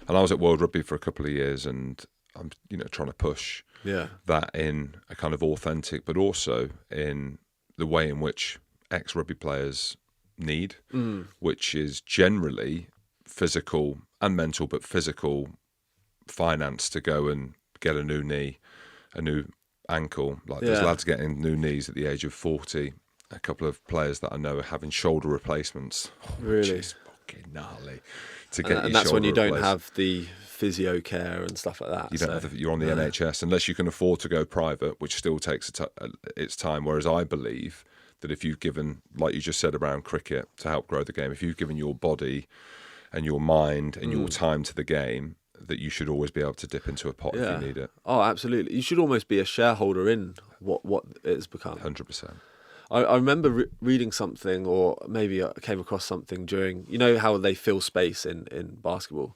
And I was at World Rugby for a couple of years, and I'm, you know, trying to push that in a kind of authentic, but also in the way in which ex-rugby players need, which is generally physical and mental, but physical finance to go and get a new knee, a new ankle. Like there's lads getting new knees at the age of 40. A couple of players that I know are having shoulder replacements. Really? Which is fucking gnarly. To get And that's when you don't have the physio care and stuff like that. You don't have you're on the NHS unless you can afford to go private, which still takes its time. Whereas I believe that if you've given, like you just said around cricket, to help grow the game, if you've given your body and your mind and your time to the game, that you should always be able to dip into a pot if you need it. Oh, absolutely. You should almost be a shareholder in what it has become. 100%. I remember reading something, or maybe I came across something during, you know how they fill space in basketball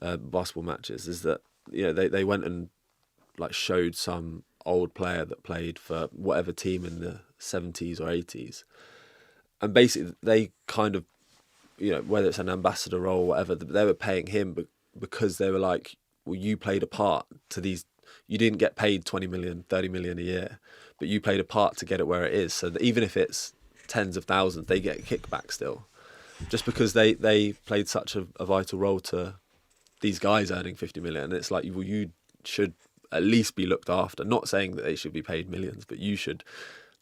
matches, is that, you know, they went and like showed some old player that played for whatever team in the 70s or 80s, and basically they kind of, you know, whether it's an ambassador role or whatever, they were paying him because they were like, well, you played a part to these, you didn't get paid 20 million, 30 million a year, but you played a part to get it where it is. So that even if it's tens of thousands, they get a kickback still, just because they played such a vital role to these guys earning 50 million. And it's like, well, you should at least be looked after. Not saying that they should be paid millions, but you should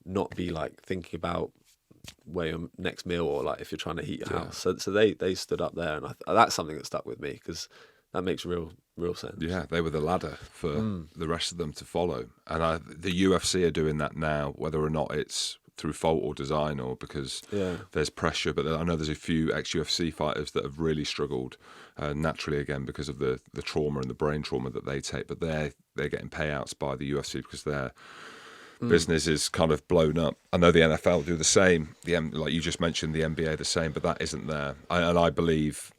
not be like thinking about where your next meal, or like if you're trying to heat your house. So they stood up there, and that's something that stuck with me, because that makes real sense. Yeah, they were the ladder for the rest of them to follow. And the UFC are doing that now, whether or not it's through fault or design or because there's pressure. But I know there's a few ex-UFC fighters that have really struggled naturally, again, because of the trauma and the brain trauma that they take. But they're getting payouts by the UFC because their business is kind of blown up. I know the NFL do the same. Like you just mentioned, the NBA the same, but that isn't there. And I believe,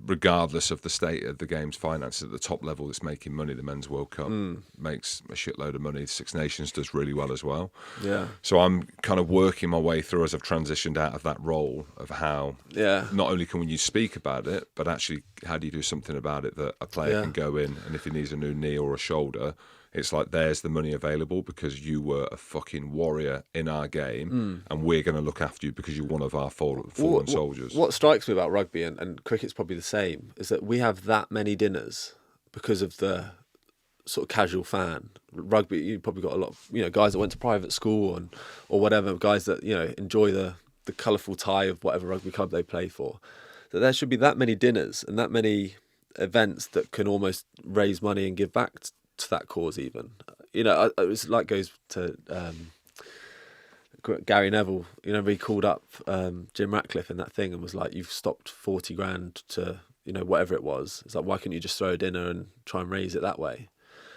regardless of the state of the game's finances, at the top level it's making money. The Men's World Cup makes a shitload of money. Six Nations does really well as well. Yeah. So I'm kind of working my way through as I've transitioned out of that role of how not only can you speak about it, but actually how do you do something about it that a player can go in, and if he needs a new knee or a shoulder, it's like, there's the money available because you were a fucking warrior in our game, and we're going to look after you because you're one of our fallen soldiers. What strikes me about rugby, and cricket's probably the same, is that we have that many dinners because of the sort of casual fan. Rugby, you probably got a lot of, you know, guys that went to private school or whatever, guys that, you know, enjoy the colourful tie of whatever rugby club they play for. That there should be that many dinners and that many events that can almost raise money and give back to that cause. Even, you know, it was like, goes to Gary Neville, you know, he called up Jim Ratcliffe in that thing and was like, you've stopped 40 grand to, you know, whatever it was. It's like, why couldn't you just throw a dinner and try and raise it that way?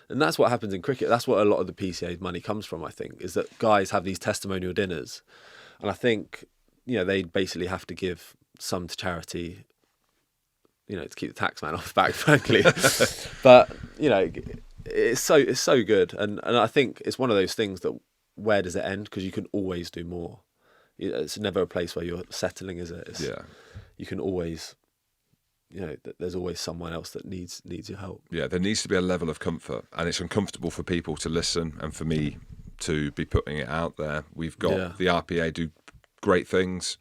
And that's what happens in cricket. That's what a lot of the PCA's money comes from, I think, is that guys have these testimonial dinners, and I think, you know, they basically have to give some to charity, you know, to keep the tax man off the back, frankly. But, you know, it's so good, and I think it's one of those things that, where does it end? Because you can always do more. It's never a place where you're settling, is it? You can always there's always someone else that needs your help. Yeah, there needs to be a level of comfort, and it's uncomfortable for people to listen and for me to be putting it out there. We've got the RPA do great things,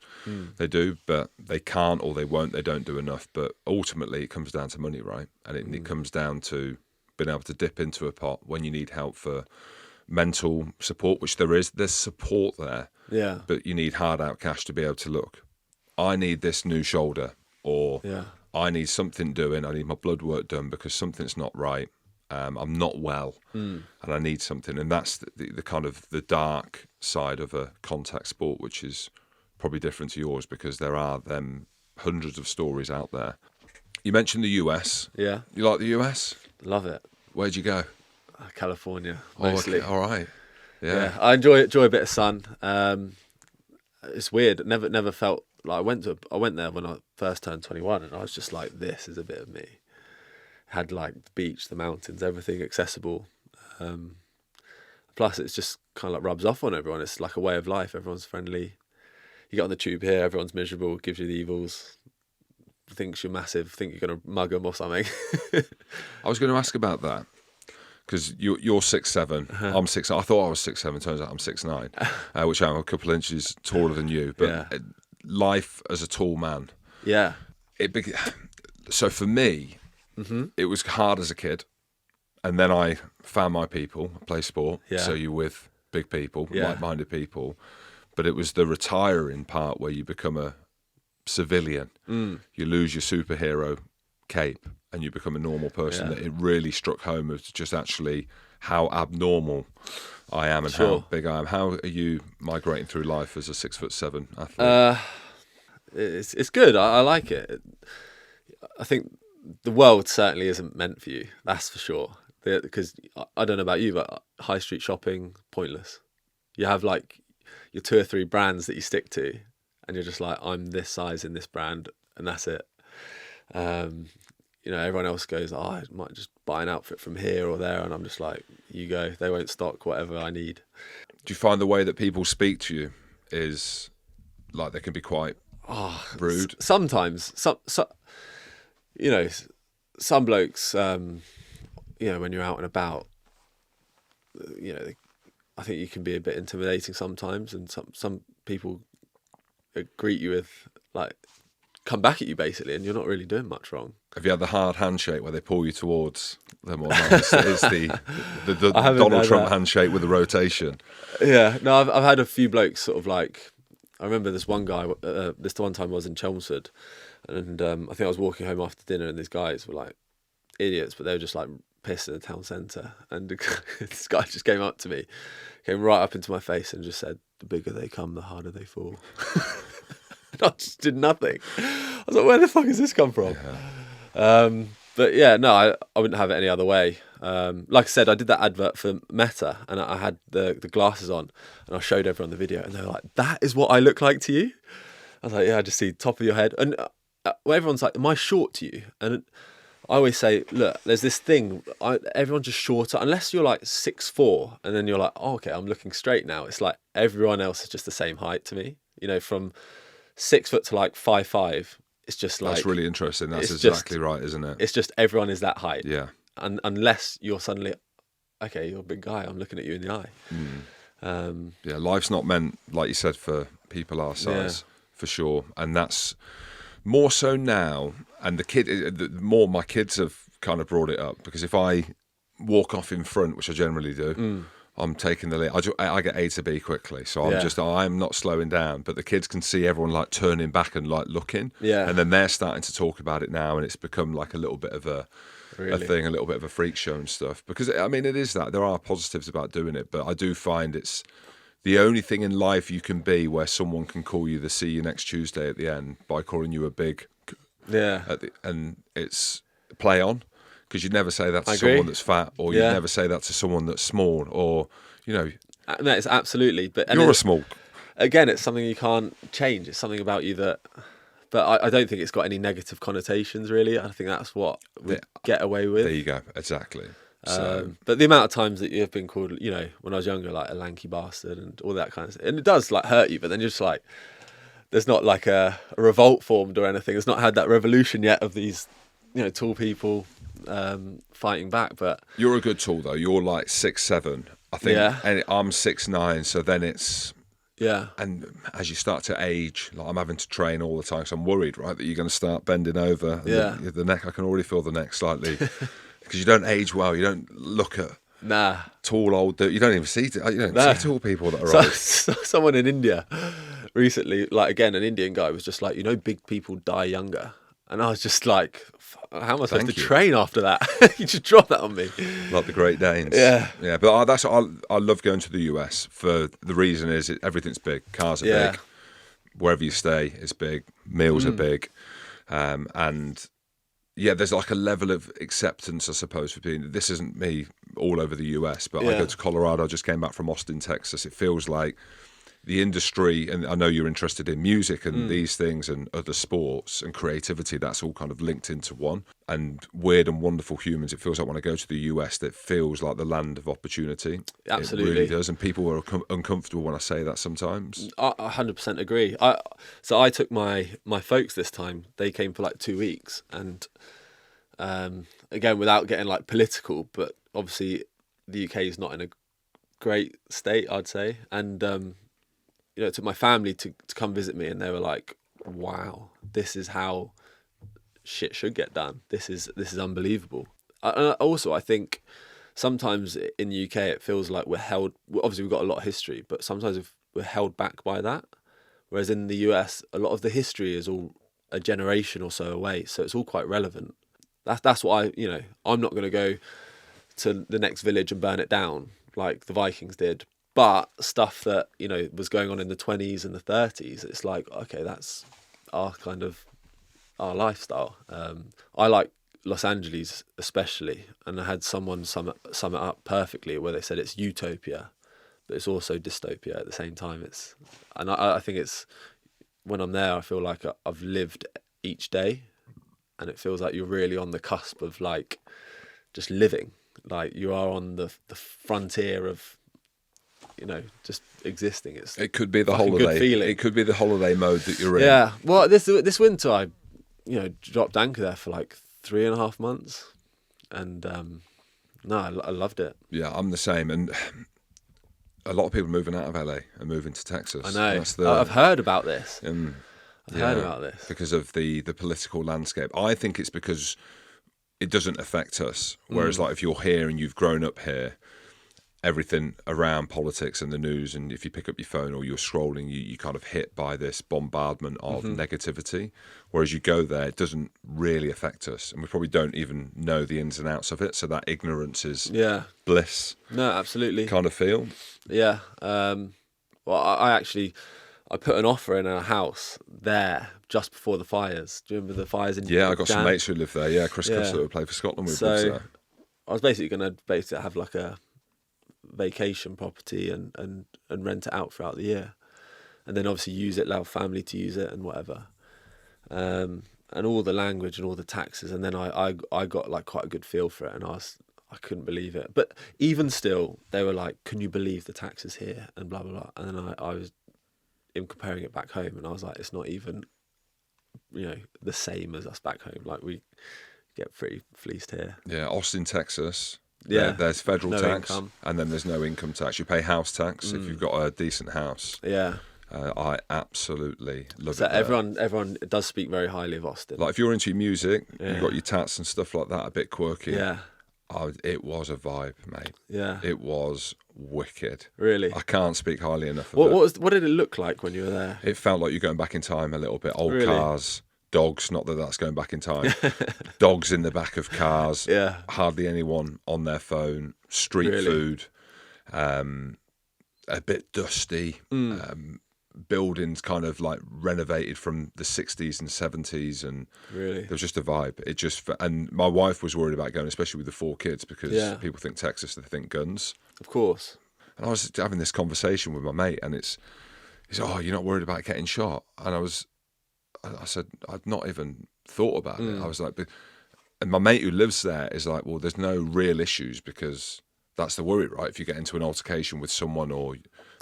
they do, but they can't or they won't, they don't do enough. But ultimately, it comes down to money, right? And it comes down to being able to dip into a pot when you need help for mental support, which there's support there. Yeah. But you need hard out cash to be able to look, I need this new shoulder, or I need something doing, I need my blood work done because something's not right. I'm not well, and I need something. And that's the kind of the dark side of a contact sport, which is probably different to yours because there are them hundreds of stories out there. You mentioned the US. Yeah. You like the US? Love it. Where'd you go? California, mostly. Oh, okay. All right. Yeah. I enjoy a bit of sun. It's weird. Never felt like I went there when I first turned 21, and I was just like, this is a bit of me. Had like the beach, the mountains, everything accessible. Plus, it's just kind of like rubs off on everyone. It's like a way of life. Everyone's friendly. You get on the tube here, everyone's miserable, gives you the evils, thinks you're massive, think you're going to mug them or something. I was going to ask about that because you're 6'7", I'm 6. I thought I was 6'7". Turns out I'm 6'9", which I'm a couple of inches taller than you. But life as a tall man, so for me, it was hard as a kid, and then I found my people. I play sport, so you're with big people, like-minded people. But it was the retiring part where you become a civilian. You lose your superhero cape and you become a normal person. That it really struck home as just actually how abnormal I am and how big I am. How are you migrating through life as a 6'7" athlete? It's good. I like it. I think the world certainly isn't meant for you. That's for sure. Because I don't know about you, but high street shopping, pointless. You have like your 2 or 3 brands that you stick to, and you're just like, I'm this size in this brand, and that's it. Everyone else goes, I might just buy an outfit from here or there, and I'm just like, you go. They won't stock whatever I need. Do you find the way that people speak to you is like they can be quite rude? Sometimes, some blokes, when you're out and about, I think you can be a bit intimidating sometimes, and some people greet you with like come back at you basically, and you're not really doing much wrong. Have you had the hard handshake where they pull you towards them or not? It's the Donald Trump handshake with the rotation. Yeah, no, I've had a few blokes sort of like, I remember this one guy, this one time I was in Chelmsford, and I think I was walking home after dinner, and these guys were like idiots, but they were just like pissed in the town centre, and this guy just came up to me, came right up into my face and just said, the bigger they come, the harder they fall. I just did nothing. I was like, where the fuck has this come from? But yeah, no, I wouldn't have it any other way. Like I said, I did that advert for Meta, and I had the glasses on, and I showed everyone the video, and they were like, that is what I look like to you? I was like, yeah, I just see top of your head. And everyone's like, am I short to you? And I always say, look, there's this thing, everyone's just shorter, unless you're like 6'4", and then you're like, oh, okay, I'm looking straight now. It's like everyone else is just the same height to me. From 6 foot to like 5'5", it's just like... That's really interesting. That's exactly right, isn't it? It's just everyone is that height. Yeah. And unless you're suddenly, okay, you're a big guy, I'm looking at you in the eye. Yeah, life's not meant, like you said, for people our size, for sure. And that's more so now. And more my kids have kind of brought it up, because if I walk off in front, which I generally do, I'm taking the lead. I get A to B quickly, so I'm not slowing down. But the kids can see everyone like turning back and like looking, and then they're starting to talk about it now, and it's become like a little bit of a thing, a little bit of a freak show and stuff. Because I mean, it is that there are positives about doing it, but I do find it's the only thing in life you can be where someone can call you the "see you next Tuesday" at the end by calling you a big, and it's play on. Because you'd never say that to someone that's fat, or you'd never say that to someone that's small, or, No, it's absolutely. But you're a small. Again, it's something you can't change. It's something about you that... But I don't think it's got any negative connotations, really. I think that's what we get away with. There you go, exactly. So. But the amount of times that you've been called, when I was younger, like a lanky bastard and all that kind of stuff. And it does, like, hurt you, but then you're just like... there's not like a revolt formed or anything. It's not had that revolution yet of these, tall people fighting back. But You're a good tall though. You're like 6'7". I think. Yeah. And I'm 6'9", so then it's. yeah, And as you start to age, like I'm having to train all the time, so I'm worried, right, that you're going to start bending over. And Yeah. the neck, I can already feel the neck slightly. Because you don't age well. You don't look at nah. tall old dude. You don't even see. You don't No. see tall people that are So, old. someone in India recently, like again, an Indian guy was just like, big people die younger. And I was just like, how am I supposed Thank to you. train after that? You just dropped that on me. Like the Great Danes. Yeah. Yeah, but I love going to the US for the reason is everything's big. Cars are Yeah. big. Wherever you stay is big. Meals are big. And yeah, there's like a level of acceptance, I suppose, for being. This isn't me all over the US, but I Yeah. go to Colorado. I just came back from Austin, Texas. It feels like the industry, and I know you're interested in music and these things and other sports and creativity, that's all kind of linked into one. And weird and wonderful humans, it feels like when I go to the US, that feels like the land of opportunity. Absolutely. It really does. And people are uncomfortable when I say that sometimes. I 100% agree. So I took my folks this time. They came for like 2 weeks, and again, without getting like political, but obviously the UK is not in a great state, I'd say. And it took my family to come visit me, and they were like, "Wow, this is how shit should get done. This is unbelievable." Also, I think sometimes in the UK it feels like we're held. Obviously, we've got a lot of history, but sometimes we're held back by that. Whereas in the US, a lot of the history is all a generation or so away, so it's all quite relevant. That's why I'm not going to go to the next village and burn it down like the Vikings did. But stuff that was going on in the 20s and the 30s, it's like, okay, that's our our lifestyle. I like Los Angeles especially, and I had someone sum it up perfectly where they said it's utopia, but it's also dystopia at the same time. I think it's when I'm there, I feel like I've lived each day, and it feels like you're really on the cusp of like just living, like you are on the frontier of just existing. It could be the fucking holiday. good feeling. It could be the holiday mode that you're in. Yeah. Well, this winter I, dropped anchor there for like 3.5 months, and I loved it. Yeah, I'm the same. And a lot of people moving out of LA and moving to Texas. I know. That's I've heard about this. I've heard Yeah, about this. because of the political landscape. I think it's because it doesn't affect us. Whereas, like, if you're here and you've grown up here, everything around politics and the news, and if you pick up your phone or you're scrolling, you kind of hit by this bombardment of negativity. Whereas you go there, it doesn't really affect us, and we probably don't even know the ins and outs of it. So that ignorance is bliss. No, absolutely. Kind of feel. Yeah. Well, I put an offer in a house there just before the fires. Do you remember the fires in Yeah, I got some Jan? mates who live there. Yeah, Chris Yeah. Custer who played for Scotland with So lives there. I was basically going to have like a vacation property and rent it out throughout the year, and then obviously use it, allow family to use it and whatever, and all the language and all the taxes. And then I got like quite a good feel for it, and I couldn't believe it. But even still, they were like, "Can you believe the taxes here?" and blah blah blah. And then I was comparing it back home, and I was like, it's not even the same as us back home. Like, we get pretty fleeced here. Yeah, Austin, Texas. Yeah. There's federal No tax, income. and then there's no income tax. You pay house tax if you've got a decent house. Yeah. I absolutely love So it. there. everyone does speak very highly of Austin. Like, if you're into your music, Yeah. you've got your tats and stuff like that, a bit quirky. Yeah. It was a vibe, mate. Yeah. It was wicked. Really. I can't speak highly enough of it. What did it look like when you were there? It felt like you're going back in time a little bit. Old Really? cars, dogs, not that that's going back in time. Dogs in the back of cars. Yeah. Hardly anyone on their phone. Street Really? food. A bit dusty. Buildings kind of like renovated from the 60s and 70s, and Really? there was just a vibe. And my wife was worried about going, especially with the 4 kids, because people think Texas, they think guns. Of course. And I was having this conversation with my mate, and he's "Oh, you're not worried about getting shot?" And I said, "I'd not even thought about it." I was like, and my mate who lives there is like, "Well, there's no real issues, because that's the worry, right? If you get into an altercation with someone, or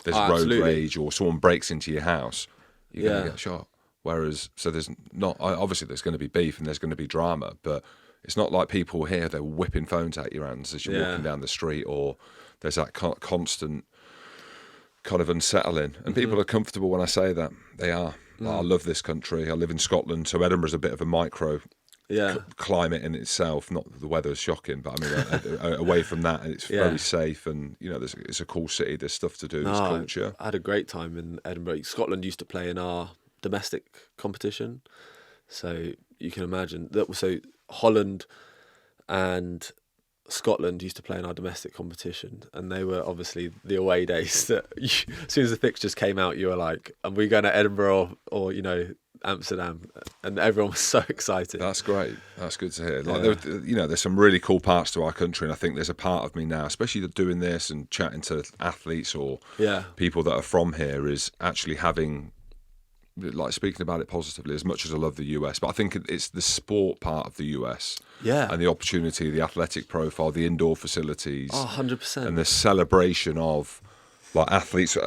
there's road absolutely. rage, or someone breaks into your house, you're going to get shot. Whereas, so there's not, obviously there's going to be beef and there's going to be drama, but it's not like people here, they're whipping phones out your hands as you're walking down the street, or there's that constant kind of unsettling. And people are comfortable when I say that. They are. Like, I love this country. I live in Scotland, so Edinburgh's a bit of a micro climate in itself. Not that the weather is shocking, but I mean, away from that, it's very safe, and it's a cool city. There's stuff to do. There's culture. I had a great time in Edinburgh. Scotland used to play in our domestic competition, so you can imagine that. So Holland and Scotland used to play in our domestic competition, and they were obviously the away days that as soon as the fixtures came out, you were like, are we going to Edinburgh or Amsterdam? And everyone was so excited. That's great. That's good to hear. Like, there's some really cool parts to our country, and I think there's a part of me now, especially doing this and chatting to athletes or people that are from here, is actually having, like, speaking about it positively, as much as I love the US, but I think it's the sport part of the US. Yeah. And the opportunity, the athletic profile, the indoor facilities. 100%. And the celebration of, like, athletes.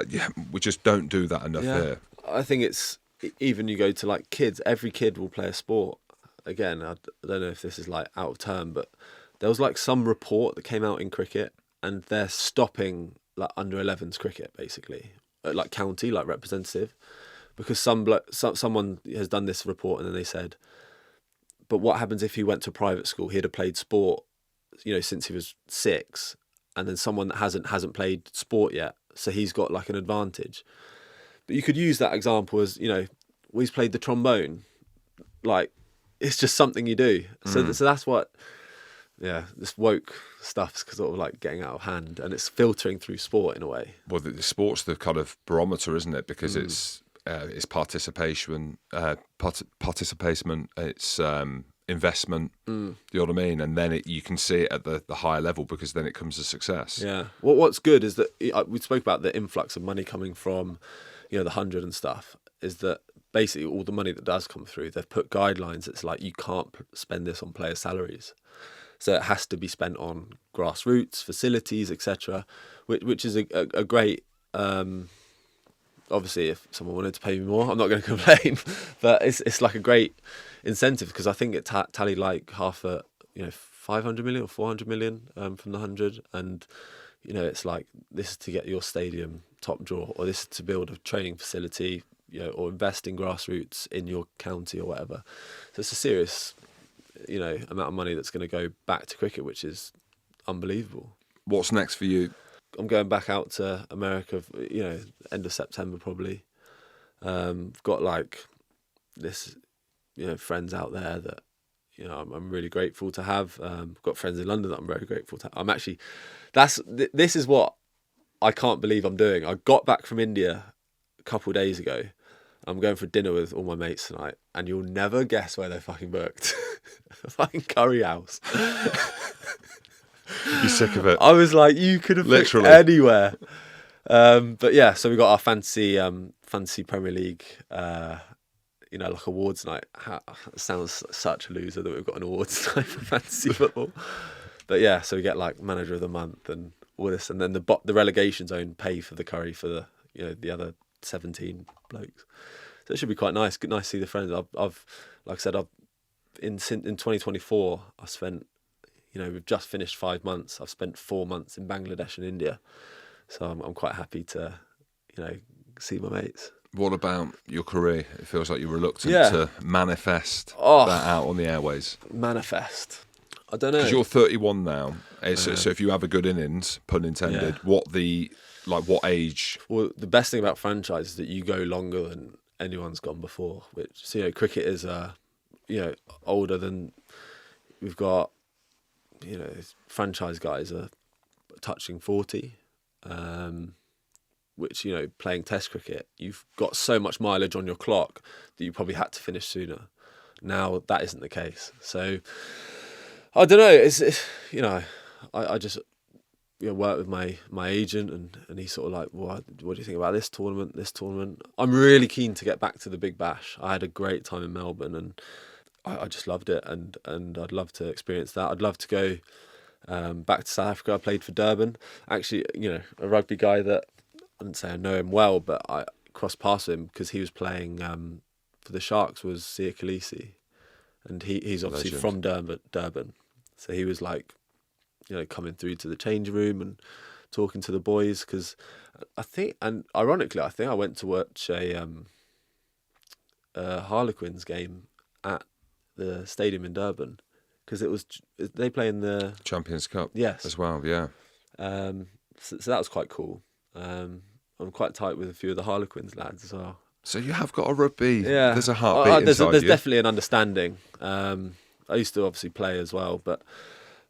We just don't do that enough here. I think it's, even you go to, like, kids, every kid will play a sport. Again, I don't know if this is, like, out of term, but there was, like, some report that came out in cricket, and they're stopping, like, under 11s cricket, basically. Like, county, like, representative. Because someone has done this report, and then they said, but what happens if he went to private school? He'd have played sport, since he was 6, and then someone that hasn't played sport yet, so he's got, like, an advantage. But you could use that example as, he's played the trombone. Like, it's just something you do. So that's what, this woke stuff's sort of like getting out of hand, and it's filtering through sport in a way. Well, the sport's the kind of barometer, isn't it? Because it's participation, it's investment. Do you know what I mean? And then you can see it at the higher level, because then it comes as success. Yeah. What's good is that we spoke about the influx of money coming from, the 100 and stuff. Is that basically all the money that does come through, they've put guidelines. It's like, you can't spend this on player salaries, so it has to be spent on grassroots facilities, etc. Which is a great. Obviously, if someone wanted to pay me more, I'm not going to complain. But it's like a great incentive, because I think it tallied like 500 million or 400 million from the 100, and it's like, this is to get your stadium top draw, or this is to build a training facility, or invest in grassroots in your county or whatever. So it's a serious, amount of money that's going to go back to cricket, which is unbelievable. What's next for you? I'm going back out to America, end of September probably. I've got like this, friends out there that, I'm really grateful to have. I've got friends in London that I'm very grateful to have. I'm actually, this is what I can't believe I'm doing. I got back from India a couple of days ago. I'm going for dinner with all my mates tonight, and you'll never guess where they're fucking booked. A fucking curry house. You're sick of it. I was like, you could have literally picked anywhere. But yeah, so we got our fancy Premier League, like awards night. It sounds such a loser that we've got an awards night for fantasy football. But yeah, so we get like manager of the month and all this, and then the relegation zone pay for the curry for the the other 17 blokes. So it should be quite nice. Good, nice to see the friends. I've like I said, in 2024, I spent. We've just finished 5 months. I've spent 4 months in Bangladesh and India, so I'm quite happy to, see my mates. What about your career? It feels like you're reluctant to manifest that out on the airways. Manifest. I don't know. Because you're 31 now. So if you have a good innings, pun intended, what age? Well, the best thing about franchise is that you go longer than anyone's gone before. Which cricket is older than we've got. Franchise guys are touching 40, which, playing Test cricket, you've got so much mileage on your clock that you probably had to finish sooner. Now that isn't the case. So I don't know. It's I just work with my agent, and he's sort of like, what do you think about this tournament? I'm really keen to get back to the Big Bash. I had a great time in Melbourne, and I just loved it, and I'd love to experience that. I'd love to go back to South Africa. I played for Durban. Actually, a rugby guy that, I wouldn't say I know him well, but crossed paths with him because he was playing for the Sharks was Sia Khaleesi, and he's obviously Legend. from Durban, so he was like, coming through to the change room and talking to the boys, because I think, and ironically, I think I went to watch a Harlequins game at the stadium in Durban, because they play in the Champions Cup Yes. as well, yeah. so that was quite cool. I'm quite tight with a few of the Harlequins lads as well. So you have got a rugby, Yeah, there's a heartbeat there's inside you. definitely an understanding. I used to obviously play as well, but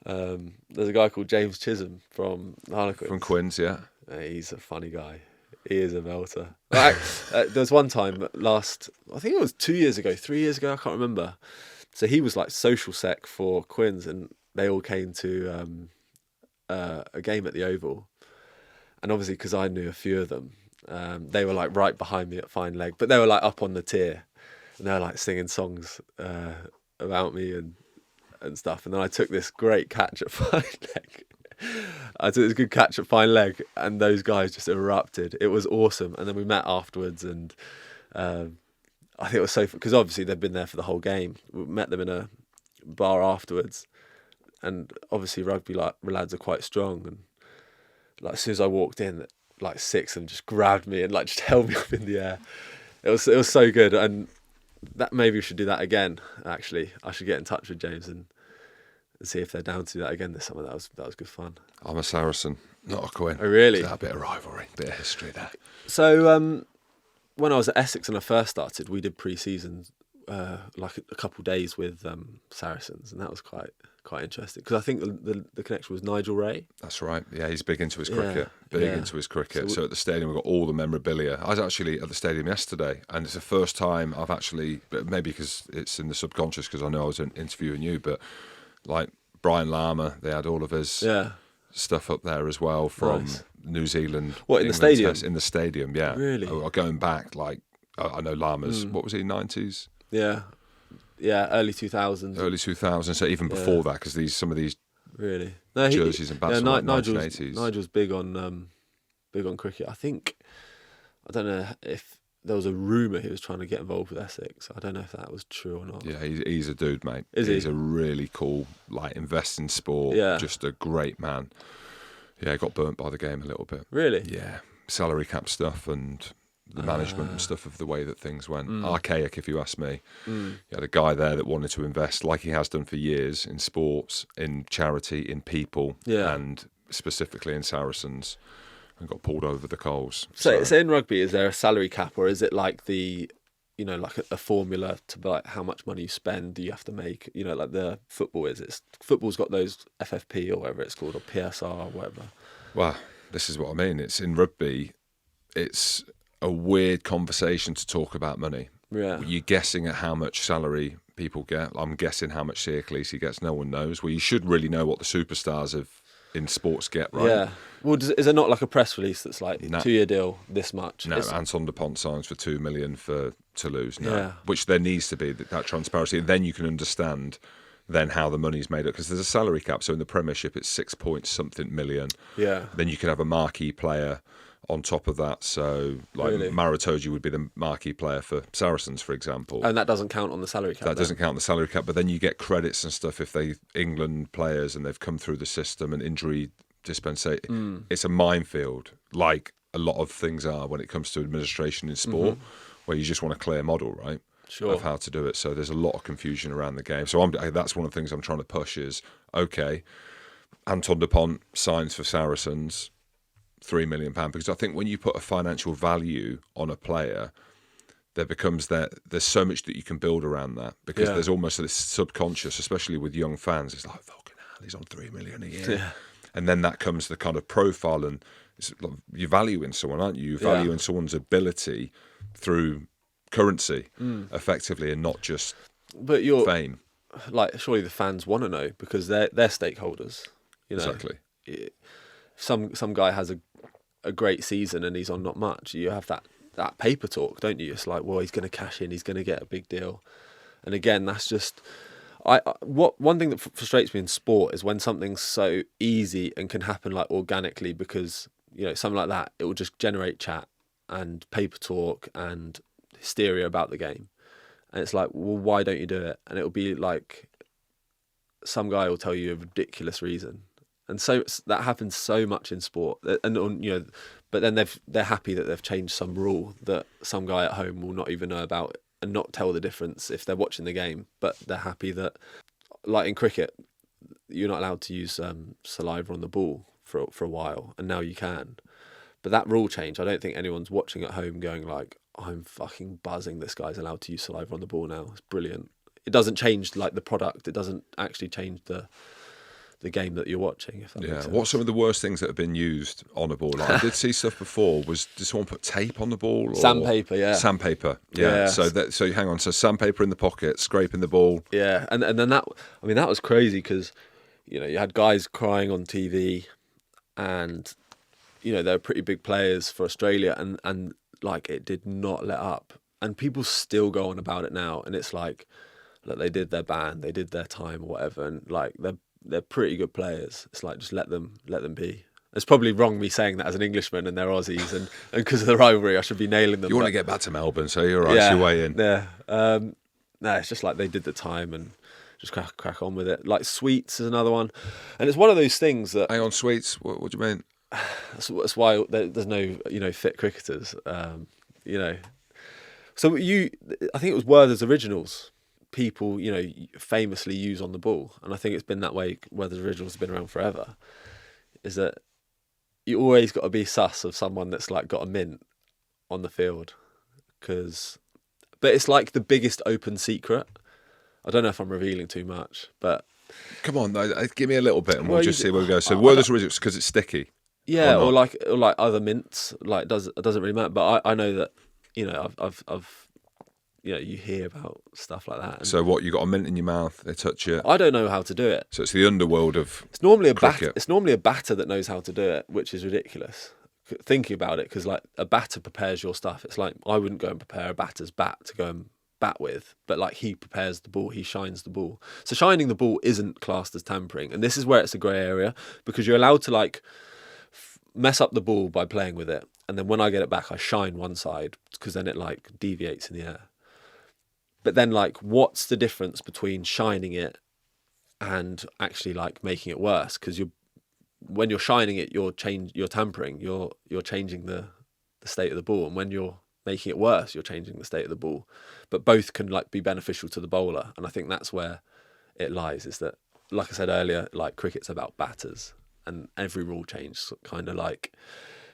there's a guy called James Chisholm from Harlequins. From Quins, yeah. He's a funny guy. He is a belter. Like, there was one time I think it was 2 years ago, 3 years ago, I can't remember. So he was like social sec for Quins, and they all came to a game at the Oval. And obviously, because I knew a few of them, they were like right behind me at fine leg, but they were like up on the tier, and they were like singing songs about me and stuff. And then I took this great catch at fine leg. I took this good catch at fine leg, and those guys just erupted. It was awesome. And then we met afterwards, and I think it was so, because obviously they'd been there for the whole game. We met them in a bar afterwards, and obviously rugby lads are quite strong, and like as soon as I walked in, like 6 of them just grabbed me and like just held me up in the air. It was so good, and that maybe we should do that again. Actually, I should get in touch with James and see if they're down to do that again this summer. That was good fun. I'm a Saracen, not a Quin. Oh, really? So a bit of rivalry, bit of history there. So when I was at Essex and I first started, we did pre-season like a couple of days with Saracens, and that was quite interesting, because I think the connection was Nigel Ray. That's right. Yeah, he's big into his cricket. Yeah. Into his cricket. So at the stadium, we've got all the memorabilia. I was actually at the stadium yesterday, and it's the first time I've actually, maybe because it's in the subconscious, because I know I was interviewing you, but like Brian Lama, they had all of his stuff up there as well from New Zealand. What, in the stadium? In the stadium, yeah. Really? Going back, like, I know Lama's, what was he, 90s? Yeah, early 2000s. Early 2000s, so even before that, because some of these really jerseys and bats were like Nigel's 1980s. Nigel's big on cricket. I don't know if there was a rumour he was trying to get involved with Essex. I don't know if that was true or not. Yeah, he's a dude, mate. He's a really cool, like, invest in sport. Yeah. Just a great man. Yeah, got burnt by the game a little bit. Really? Yeah, salary cap stuff and the management and stuff of the way that things went. Archaic, if you ask me. You had a guy there that wanted to invest, like he has done for years, in sports, in charity, in people, and specifically in Saracens, and got pulled over the coals. So in rugby, is there a salary cap, or is it like like a formula to like how much money you spend, you have to make, like the football is? Football's got those FFP or whatever it's called, or PSR or whatever. Well, this is what I mean. It's in rugby, it's a weird conversation to talk about money. Yeah. You're guessing at how much salary people get. I'm guessing how much Sia Khaleesi gets. No one knows. Well, you should really know what the superstars in sports get, right? Yeah. Well, is there not like a press release that's like 2-year deal, this much? No, Anton Dupont signs for $2 million for Toulouse. No, Yeah. Which there needs to be that transparency. And then you can understand then how the money's made up, because there's a salary cap. So in the Premiership, it's 6 point something million. Yeah. Then you can have a marquee player on top of that. So like Really? Maritoji would be the marquee player for Saracens, for example. And that doesn't count on the salary cap. That doesn't count on the salary cap, but then you get credits and stuff if they England players and they've come through the system and injury dispensation. It's a minefield, like a lot of things are when it comes to administration in sport, where you just want a clear model, right? Sure. Of how to do it. So there's a lot of confusion around the game. So that's one of the things I'm trying to push is, okay, Anton Dupont signs for Saracens, £3 million, because I think when you put a financial value on a player, there's so much that you can build around that, because there's almost this subconscious, especially with young fans, it's like, fucking hell, he's on $3 million a year. Yeah. And then that comes the kind of profile, and you're valuing someone, aren't you? You're valuing someone's ability through currency, effectively, and not just fame. Like, surely the fans want to know, because they're stakeholders. Exactly. Some guy has a great season and he's on not much. You have that paper talk, don't you? It's like, well, he's going to cash in, he's going to get a big deal. And again, that's just one thing that frustrates me in sport is when something's so easy and can happen like organically, because something like that, it will just generate chat, and paper talk and hysteria about the game. And it's like, well, why don't you do it? And it'll be like some guy will tell you a ridiculous reason. And so that happens so much in sport. And you know, but then they're happy that they've changed some rule that some guy at home will not even know about and not tell the difference if they're watching the game. But they're happy that, like in cricket, you're not allowed to use saliva on the ball for a while, and now you can. But that rule change, I don't think anyone's watching at home going like, I'm fucking buzzing, this guy's allowed to use saliva on the ball now. It's brilliant. It doesn't change like the product. It doesn't actually change the game that you're watching, if that makes sense. What's some of the worst things that have been used on a ball? Like, I did see stuff before. Did someone put tape on the ball? Or? Sandpaper, yeah. Sandpaper, yeah. So hang on. So sandpaper in the pocket, scraping the ball. Yeah, and then that was crazy because, you know, you had guys crying on TV, and you know, they were pretty big players for Australia, and like it did not let up, and people still go on about it now, and it's like, look, they did their ban, they did their time or whatever, and like they're pretty good players. It's like, just let them be. It's probably wrong me saying that as an Englishman, and they're Aussies, and because of the rivalry, I should be nailing them. You want to get back to Melbourne, so you're right. You're way in. Yeah. No, it's just like they did the time and just crack on with it. Like sweets is another one, and it's one of those things that. Hang on, sweets. What do you mean? That's why there's no, you know, fit cricketers. You know, so I think it was Werther's Originals. People, you know, famously use on the ball, and I think it's been that way. Werther's Originals have been around forever. Is that you always got to be sus of someone that's like got a mint on the field, but it's like the biggest open secret. I don't know if I'm revealing too much, but come on, give me a little bit, and we'll just see where we go. So Werther's Originals because it's sticky. Yeah, or like other mints. Like it doesn't really matter. But I know that, you know, I've you know, you hear about stuff like that. So what, you got a mint in your mouth, they touch it? I don't know how to do it. So it's the underworld of It's normally cricket. It's normally a batter that knows how to do it, which is ridiculous. Thinking about it, because like a batter prepares your stuff. It's like I wouldn't go and prepare a batter's bat to go and bat with, but like he prepares the ball, he shines the ball. So shining the ball isn't classed as tampering, and this is where it's a grey area, because you're allowed to like mess up the ball by playing with it, and then when I get it back, I shine one side because then it like deviates in the air. But then, like, what's the difference between shining it and actually like making it worse? Because when you're shining it, you're tampering. You're changing the state of the ball, and when you're making it worse, you're changing the state of the ball. But both can like be beneficial to the bowler, and I think that's where it lies. Is that, like I said earlier, like cricket's about batters, and every rule change kind of like,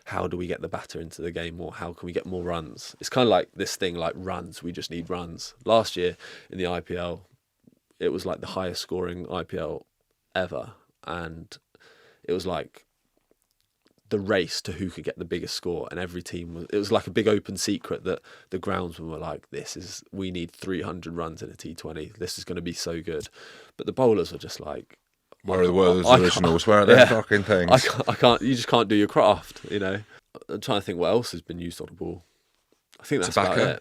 how do we get the batter into the game more? How can we get more runs? It's kind of like this thing like runs. We just need runs. Last year in the IPL, it was like the highest scoring IPL ever. And it was like the race to who could get the biggest score. And every team it was like a big open secret that the groundsmen were like, we need 300 runs in a T20. This is going to be so good. But the bowlers were just like, where are the Werther's Originals? Where are their fucking things? I can't. You just can't do your craft. You know. I'm trying to think what else has been used on the ball. I think that's tobacco.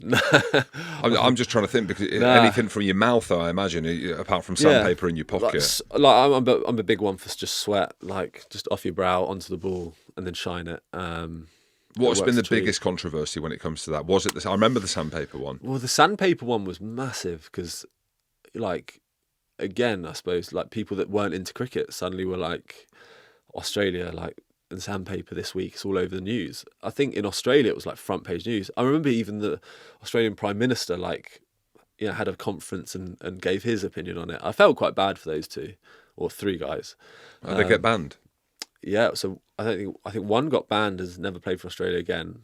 About it. I'm just trying to think, because anything from your mouth, I imagine, apart from sandpaper in your pocket. Like I'm a big one for just sweat, like just off your brow onto the ball and then shine it. What's been the biggest controversy when it comes to that? Was it I remember the sandpaper one. Well, the sandpaper one was massive because, like, again, I suppose like people that weren't into cricket suddenly were like, Australia, like, and sandpaper this week, it's all over the news. I think in Australia it was like front page news. I remember even the Australian Prime Minister, like, you know, had a conference and gave his opinion on it. I felt quite bad for those two or three guys. They get banned. Yeah, so I think one got banned, has never played for Australia again.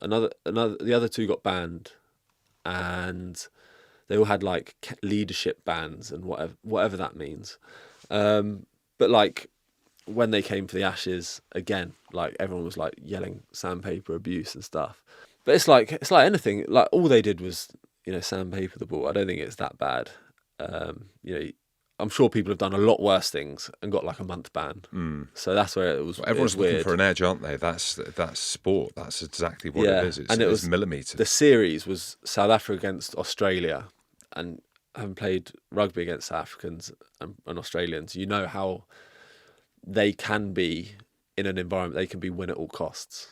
The other two got banned, and they all had like leadership bans and whatever that means. But like, when they came for the Ashes again, like everyone was like yelling sandpaper abuse and stuff. But it's like anything. Like all they did was, you know, sandpaper the ball. I don't think it's that bad. You know, I'm sure people have done a lot worse things and got like a month ban. So that's where it was. Well, everyone's looking weird. for an edge, aren't they? That's sport. That's exactly what it is. And it was millimetres. The series was South Africa against Australia, and having played rugby against South Africans and Australians, you know how they can be in an environment, they can be win at all costs.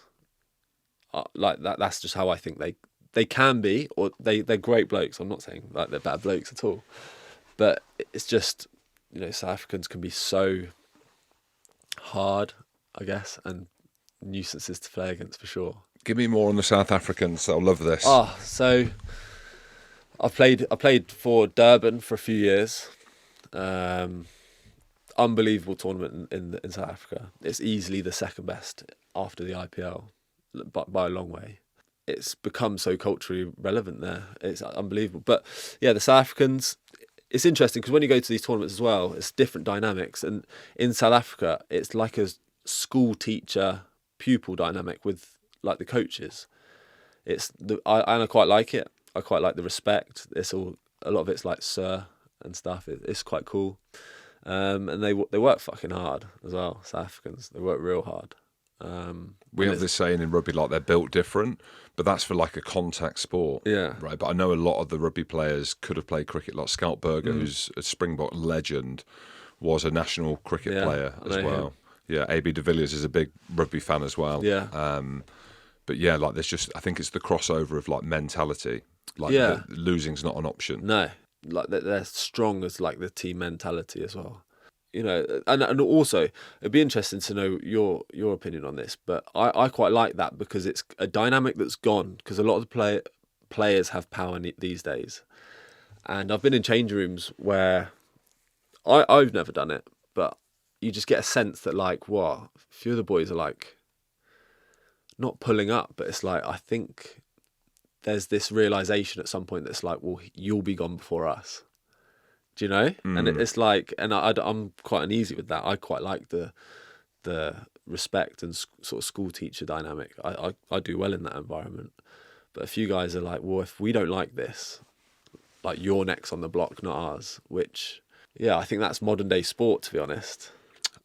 like that. That's just how I think they can be, or they're great blokes. I'm not saying like they're bad blokes at all, but it's just, South Africans can be so hard, I guess, and nuisances to play against for sure. Give me more on the South Africans. I'll love this. So I played for Durban for a few years. Unbelievable tournament in South Africa. It's easily the second best after the IPL, by a long way. It's become so culturally relevant there. It's unbelievable. But yeah, the South Africans, it's interesting because when you go to these tournaments as well, it's different dynamics. And in South Africa, it's like a school teacher pupil dynamic with like the coaches. I quite like it. I quite like the respect. It's all, a lot of it's like sir and stuff. It's quite cool. And they work fucking hard as well. South Africans, they work real hard. We have this saying in rugby, like they're built different, but that's for like a contact sport. Yeah. Right. But I know a lot of the rugby players could have played cricket, like Scout Burger, who's a Springbok legend, was a national cricket player as well. Him. Yeah. AB de Villiers is a big rugby fan as well. Yeah. But yeah, like there's just, I think it's the crossover of like mentality. Like losing's not an option. No. Like they're strong as like the team mentality as well. And also it'd be interesting to know your opinion on this, but I quite like that because it's a dynamic that's gone, because a lot of the players have power these days. And I've been in changing rooms where I've never done it, but you just get a sense that like, a few of the boys are like not pulling up, but it's like, I think there's this realization at some point that's like, well, you'll be gone before us. Do you know? And it's like, and I'm quite uneasy with that. I quite like the respect and sort of school teacher dynamic. I do well in that environment. But a few guys are like, well, if we don't like this, like you're next on the block, not ours. Which, yeah, I think that's modern day sport, to be honest.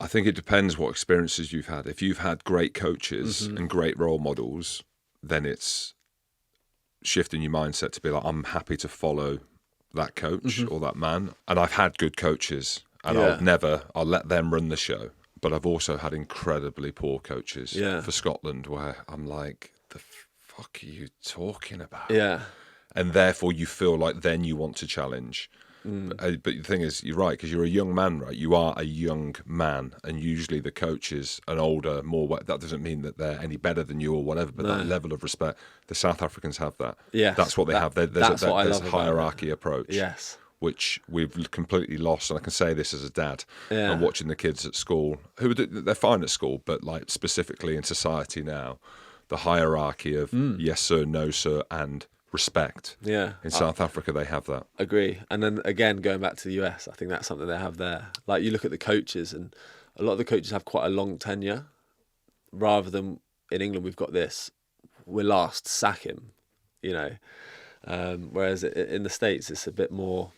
I think it depends what experiences you've had. If you've had great coaches and great role models, then it's shifting your mindset to be like, I'm happy to follow that coach or that man. And I've had good coaches, and I'll let them run the show. But I've also had incredibly poor coaches for Scotland, where I'm like, the fuck are you talking about? Yeah. And therefore you feel like then you want to challenge. But the thing is, you're right, because you're a young man, right? You are a young man, and usually the coaches are older, more. That doesn't mean that they're any better than you or whatever, but that level of respect, the South Africans have that. Yes, that's what they have. There's a hierarchy approach. Yes, which we've completely lost. And I can say this as a dad. I'm watching the kids at school, they're fine at school, but like specifically in society now, the hierarchy of yes sir, no sir, and respect. Yeah. In South Africa, they have that. Agree. And then again, going back to the US, I think that's something they have there. Like you look at the coaches, and a lot of the coaches have quite a long tenure, rather than in England, we've got this, we're last, sack him, whereas in the States, it's a bit more.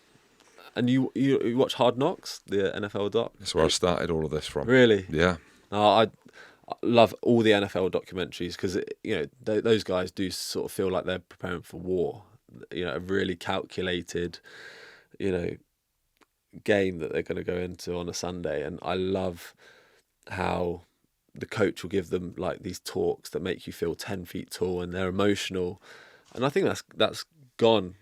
And you watch Hard Knocks, the NFL doc? That's where I started all of this from. Really? Yeah. I love all the NFL documentaries, because those guys do sort of feel like they're preparing for war. A really calculated, game that they're going to go into on a Sunday. And I love how the coach will give them like these talks that make you feel 10 feet tall, and they're emotional. And I think that's gone.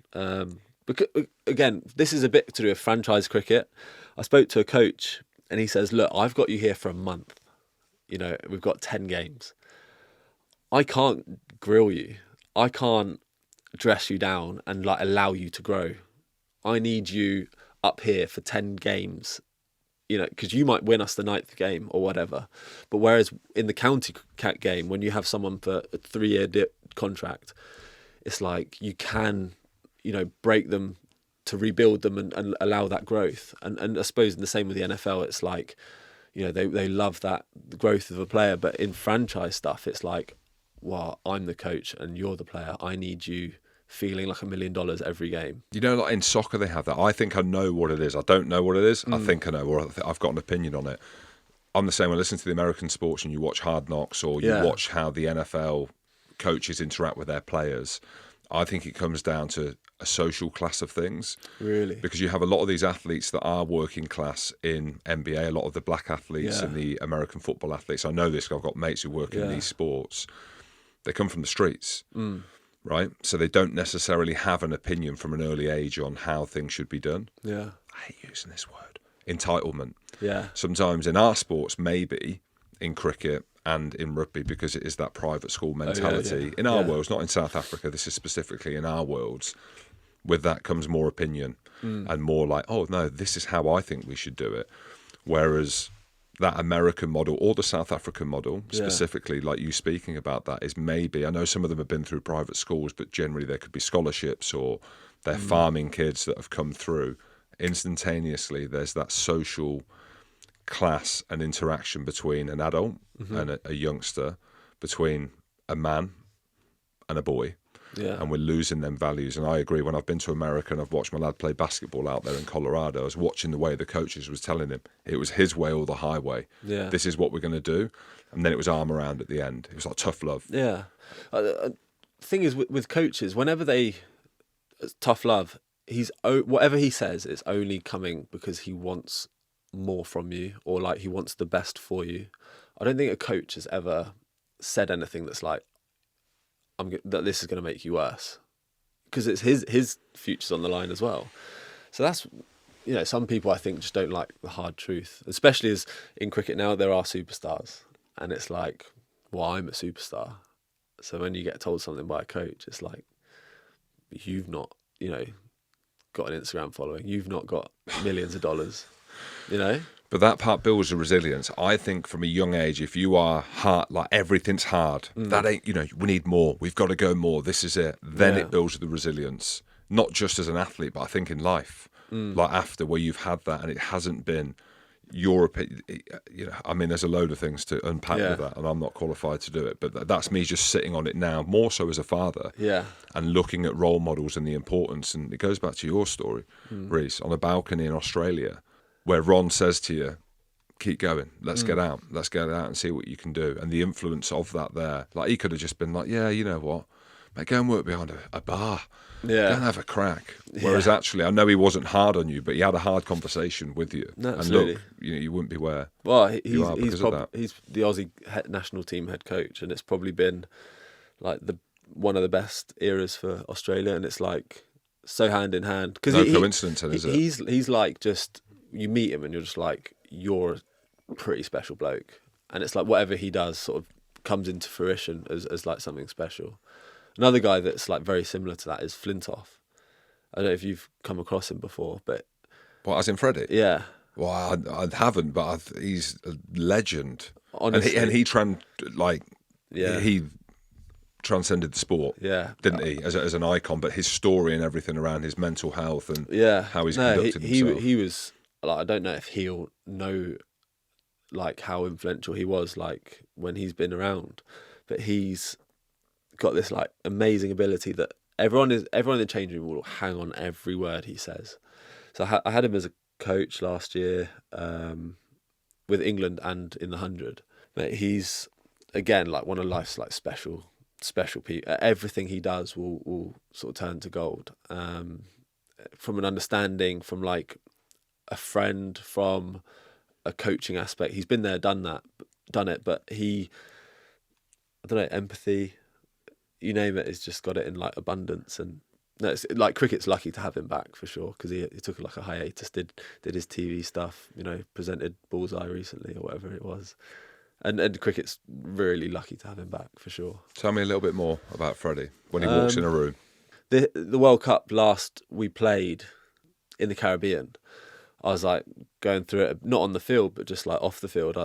Because again, this is a bit to do with franchise cricket. I spoke to a coach, and he says, "Look, I've got you here for a month. We've got 10 games. I can't grill you. I can't dress you down and like allow you to grow. I need you up here for 10 games, because you might win us the 9th game or whatever. But whereas in the county game, when you have someone for a 3-year contract, it's like you can, break them to rebuild them and allow that growth. And I suppose in the same with the NFL, it's like, they love that growth of a player, but in franchise stuff, it's like, well, I'm the coach and you're the player. I need you feeling like $1 million every game. Like in soccer, they have that. I think I know what it is. I don't know what it is. I think I know, or I've got an opinion on it. I'm the same. When I listen to the American sports and you watch Hard Knocks, or you watch how the NFL coaches interact with their players, I think it comes down to a social class of things. Really? Because you have a lot of these athletes that are working class in NBA, a lot of the black athletes and the American football athletes. I know this, I've got mates who work in these sports. They come from the streets, right? So they don't necessarily have an opinion from an early age on how things should be done. Yeah. I hate using this word. Entitlement. Yeah. Sometimes in our sports, maybe in cricket and in rugby, because it is that private school mentality. yeah. In our Yeah. worlds, not in South Africa, this is specifically in our worlds, with that comes more opinion and more like, oh, no, this is how I think we should do it. Whereas that American model or the South African model, specifically, like you speaking about that, is maybe, I know some of them have been through private schools, but generally there could be scholarships or they're farming kids that have come through. Instantaneously, there's that social class and interaction between an adult and a youngster, between a man and a boy. Yeah. And we're losing them values. And I agree, when I've been to America and I've watched my lad play basketball out there in Colorado, I was watching the way the coaches was telling him it was his way or the highway. Yeah. This is what we're going to do. And then it was arm around at the end. It was like tough love. Yeah. Thing is, with coaches, whenever tough love, whatever he says, it's only coming because he wants more from you, or like he wants the best for you. I don't think a coach has ever said anything that's like, that this is going to make you worse, because it's his future's on the line as well. So that's, some people I think just don't like the hard truth, especially as in cricket now there are superstars, and it's like, well, I'm a superstar. So when you get told something by a coach, it's like, you've not, got an Instagram following, you've not got millions of dollars, But that part builds the resilience. I think from a young age, if you are hard, like everything's hard, that ain't, we need more. We've got to go more. This is it. Then it builds the resilience, not just as an athlete, but I think in life, like after, where you've had that and it hasn't been your opinion. I mean, there's a load of things to unpack with that, and I'm not qualified to do it. But that's me just sitting on it now, more so as a father, and looking at role models and the importance. And it goes back to your story, Reece, on a balcony in Australia, where Ron says to you, keep going, let's get out and see what you can do. And the influence of that there, like he could have just been like, yeah, you know what, mate, go and work behind a bar, go and have a crack. Whereas actually, I know he wasn't hard on you, but he had a hard conversation with you. No, and absolutely. look, you wouldn't be where well, you are because of that. He's the Aussie national team head coach, and it's probably been like one of the best eras for Australia, and it's like so hand in hand. Because no coincidence, is it? He's like, just, you meet him and you're just like, you're a pretty special bloke, and it's like whatever he does sort of comes into fruition as like something special. Another guy that's like very similar to that is Flintoff. I don't know if you've come across him before, but What, as in Freddie? yeah, Well, I haven't, but he's a legend. honestly, And he transcended the sport, yeah, didn't he, as an icon? But his story and everything around his mental health and how he's no, conducted himself. He was like, I don't know if he'll know like how influential he was like when he's been around, but he's got this like amazing ability that everyone in the changing room will hang on every word he says. So I had him as a coach last year with England and in the 100. But he's again like one of life's like special people. Everything he does will sort of turn to gold. From an understanding, from like a friend, from a coaching aspect, he's been there, done it. But I don't know, empathy, you name it, he's just got it in like abundance. And no, it's like cricket's lucky to have him back for sure, because he took like a hiatus, did his TV stuff, presented Bullseye recently or whatever it was. And cricket's really lucky to have him back for sure. Tell me a little bit more about Freddie when he walks in a room. The World Cup last we played in the Caribbean, I was like going through it, not on the field, but just like off the field.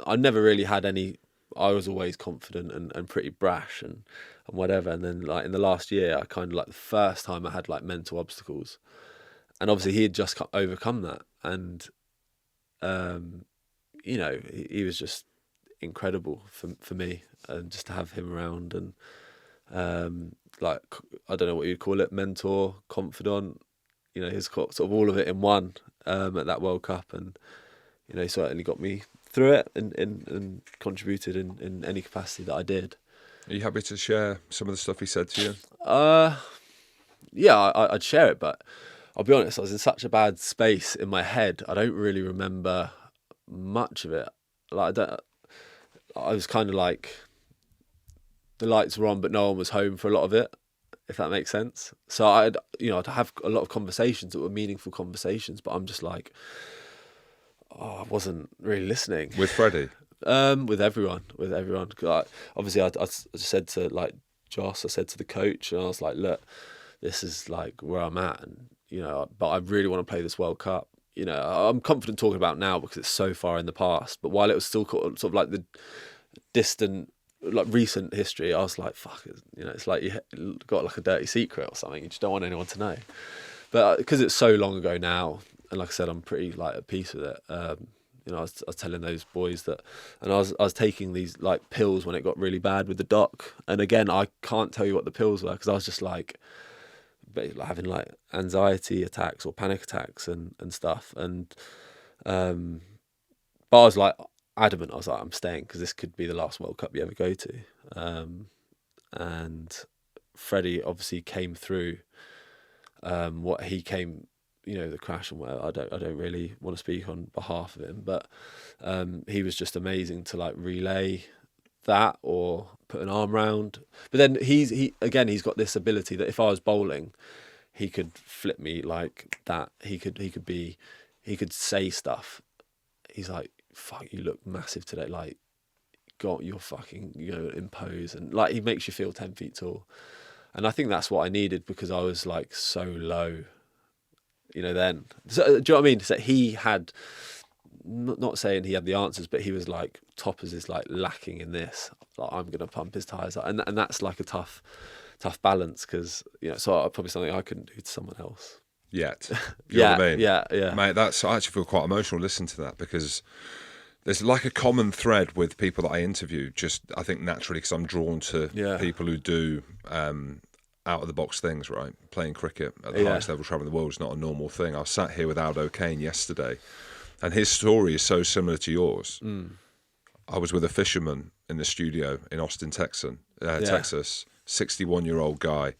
I never really had any. I was always confident and pretty brash and whatever. And then like in the last year, I kind of like the first time I had like mental obstacles, and obviously he had just overcome that. And he was just incrediable for me, and just to have him around, and like, I don't know what you'd call it, mentor, confidant, he's got sort of all of it in one at that World Cup, and he certainly got me through it and contributed in any capacity that I did. Are you happy to share some of the stuff he said to you? Yeah, I'd share it, but I'll be honest, I was in such a bad space in my head, I don't really remember much of it. Like I was kind of like, the lights were on, but no one was home for a lot of it, if that makes sense. So I'd have a lot of conversations that were meaningful conversations, but I'm just like, I wasn't really listening. With Freddie? With everyone. Obviously, I just said to like Joss, I said to the coach, and I was like, look, this is like where I'm at, and but I really want to play this World Cup. I'm confident talking about it now because it's so far in the past. But while it was still sort of like the distant, like recent history, I was like, fuck, it's like you got like a dirty secret or something. You just don't want anyone to know. But because it's so long ago now, and like I said, I'm pretty like at peace with it. I was telling those boys that, and I was taking these like pills when it got really bad with the doc. And again, I can't tell you what the pills were because I was just like having like anxiety attacks or panic attacks and stuff. And but I was like adamant. I was like, I'm staying because this could be the last World Cup you ever go to. And Freddie obviously came through what he came. The crash and whatever. I don't really want to speak on behalf of him, but he was just amazing to like relay that or put an arm round. But then he's got this ability that if I was bowling, he could flip me like that. He could say stuff. He's like, fuck, you look massive today. Like, got your fucking, impose, and like he makes you feel 10 feet tall. And I think that's what I needed because I was like so low. Then. So, do you know what I mean? So he had, not saying he had the answers, but he was like, Toppers is like lacking in this. Like, I'm going to pump his tyres up. And that's like a tough balance because, so probably something I couldn't do to someone else. Yet. You know what I mean? Yeah. Mate, I actually feel quite emotional listening to that because there's like a common thread with people that I interview, just I think naturally because I'm drawn to people who do out-of-the-box things, right? Playing cricket at the highest level, travelling the world is not a normal thing. I was sat here with Aldo Kane yesterday, and his story is so similar to yours. I was with a fisherman in the studio in Austin, Texas, 61-year-old guy.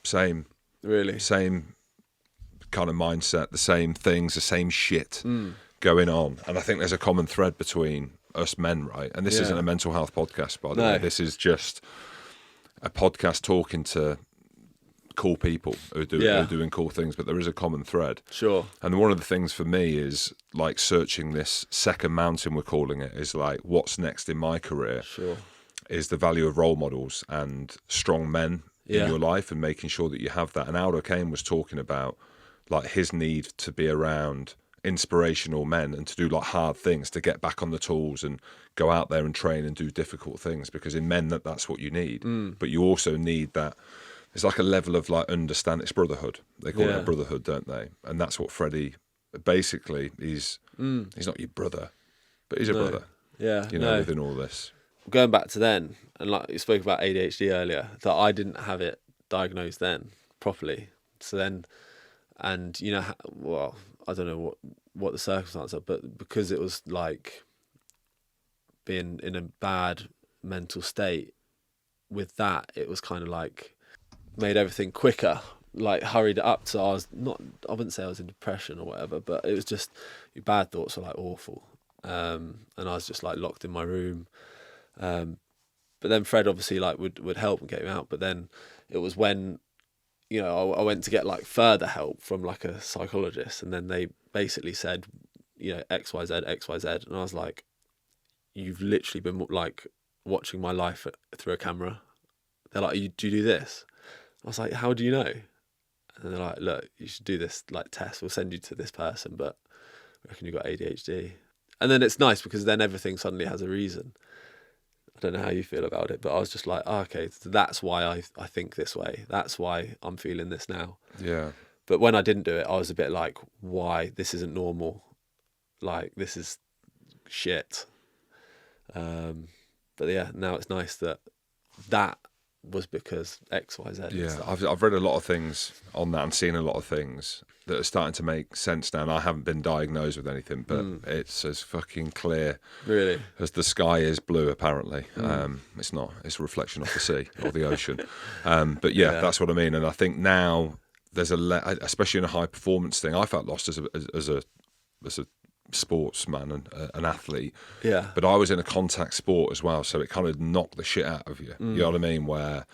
Same kind of mindset, the same things, the same shit going on. And I think there's a common thread between us men, right? And this isn't a mental health podcast, by the way. This is just a podcast talking to cool people who are doing cool things, but there is a common thread. Sure. And one of the things for me is like searching this second mountain, we're calling it, is like what's next in my career. Sure. Is the value of role models and strong men in your life and making sure that you have that. And Aldo Kane was talking about like his need to be around inspirational men and to do like hard things, to get back on the tools and go out there and train and do difficult things, because in men that's what you need. But you also need that, it's like a level of like understand, it's brotherhood, they call it a brotherhood, don't they? And that's what Freddie basically he's not your brother, but he's a brother, within all this. Going back to then, and like you spoke about ADHD earlier, that I didn't have it diagnosed then properly. So then, and well, I don't know what the circumstances are, but because it was like being in a bad mental state with that, it was kind of like made everything quicker, like hurried it up. So I wouldn't say I was in depression or whatever, but it was just your bad thoughts were like awful. And I was just like locked in my room. But then Fred obviously like would help and get me out. But then it was when, I went to get like further help from like a psychologist, and then they basically said, X, Y, Z, X, Y, Z. And I was like, you've literally been like watching my life through a camera. They're like, do you do this? I was like, how do you know? And they're like, look, you should do this like test. We'll send you to this person, but I reckon you've got ADHD. And then it's nice because then everything suddenly has a reason. I don't know how you feel about it, but I was just like, okay, so that's why I think this way. That's why I'm feeling this now. Yeah. But when I didn't do it, I was a bit like, why? This isn't normal. Like, this is shit. But yeah, now it's nice that was because X, Y, Z. Yeah, I've read a lot of things on that and seen a lot of things that are starting to make sense now. And I haven't been diagnosed with anything, but it's as fucking clear as the sky is blue, apparently. It's not. It's a reflection of the sea or the ocean. But yeah, that's what I mean. And I think now there's especially in a high performance thing, I felt lost as a sportsman and an athlete. Yeah. But I was in a contact sport as well, so it kind of knocked the shit out of you. You know what I mean? Where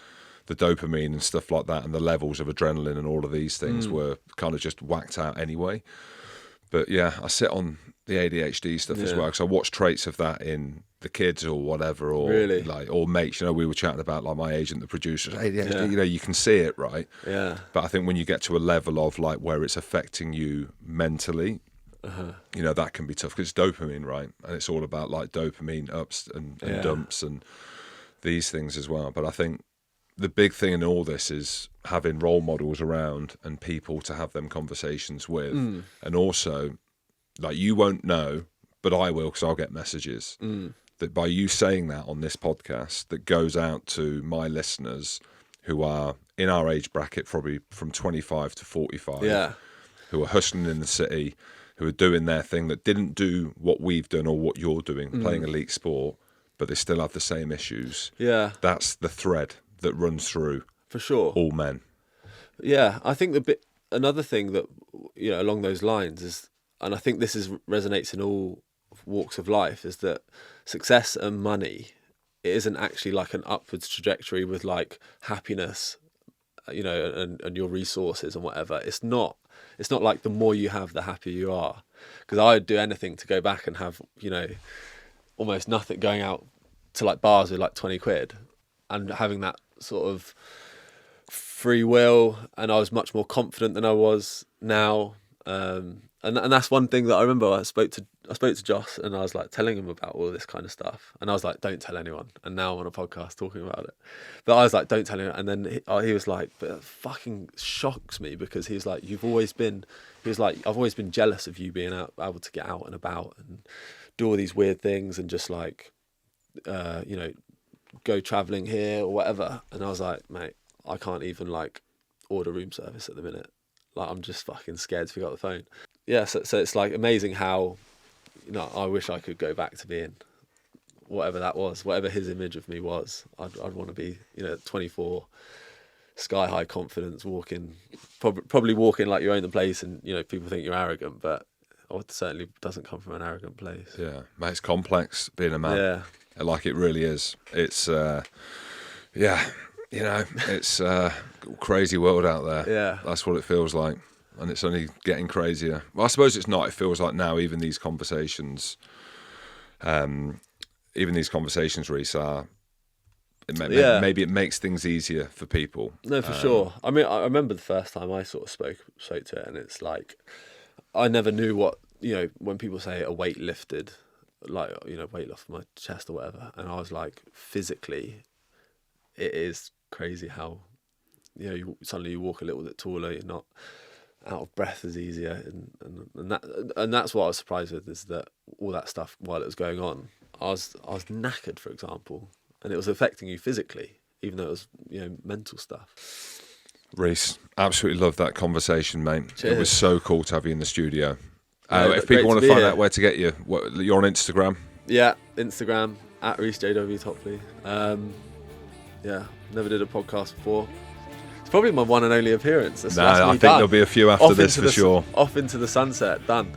the dopamine and stuff like that and the levels of adrenaline and all of these things were kind of just whacked out anyway. But yeah, I sit on the ADHD stuff as well, because I watch traits of that in the kids or whatever, or Really? like, or mates. You know, we were chatting about like my agent, the producers, ADHD. You know, you can see it, right? Yeah. But I think when you get to a level of like where it's affecting you mentally, you know, that can be tough because it's dopamine, right? And it's all about like dopamine ups and dumps and these things as well. But I think the big thing in all this is having role models around and people to have them conversations with. And also, like, you won't know, but I will, because I'll get messages that by you saying that on this podcast, that goes out to my listeners who are in our age bracket, probably from 25 to 45, who are hustling in the city, who are doing their thing, that didn't do what we've done or what you're doing, playing elite sport, but they still have the same issues. Yeah. That's the thread that runs through For sure. all men. Yeah, I think another thing that, you know, along those lines is, and I think resonates in all walks of life, is that success and money, it isn't actually like an upwards trajectory with like happiness, you know, and your resources and whatever. It's not like the more you have, the happier you are. Because I would do anything to go back and have, you know, almost nothing, going out to like bars with like 20 quid and having that sort of free will, and I was much more confident than I was now. And that's one thing that I remember. I spoke to Joss, and I was like telling him about all this kind of stuff, and I was like, don't tell anyone. And now I'm on a podcast talking about it, but I was like, don't tell anyone. And then he was like, but it fucking shocks me, because he's like, I've always been jealous of you being able to get out and about and do all these weird things and just like, you know, go traveling here or whatever. And I was like, mate, I can't even like order room service at the minute. Like, I'm just fucking scared to pick up the phone. Yeah, so it's like amazing how, you know, I wish I could go back to being whatever that was, whatever his image of me was. I'd want to be, you know, 24, sky high confidence, probably walking like you own the place, and, you know, people think you're arrogant, but it certainly doesn't come from an arrogant place. Yeah, mate, it's complex being a man. Yeah. Like, it really is. It's, yeah, you know, it's a crazy world out there. Yeah. That's what it feels like. And it's only getting crazier. Well, I suppose it's not. It feels like now even these conversations, Reece, are... Maybe it makes things easier for people. No, for sure. I mean, I remember the first time I sort of spoke to it, and it's like, I never knew what, you know, when people say a weight lifted, like, you know, weight off my chest or whatever, and I was like, physically, it is crazy how, you know, suddenly you walk a little bit taller, you're not out of breath as easier, and that's what I was surprised with, is that all that stuff while it was going on, I was knackered, for example, and it was affecting you physically, even though it was, you know, mental stuff. Reece, absolutely loved that conversation, mate. Cheers. It was so cool to have you in the studio. If Great people want to to be find here. out where to get you, you're on Instagram. Yeah, Instagram at Reece Topley. Yeah, never did a podcast before. It's probably my one and only appearance. That's I me think done. there'll be a few after this for sure. Off into the sunset, done.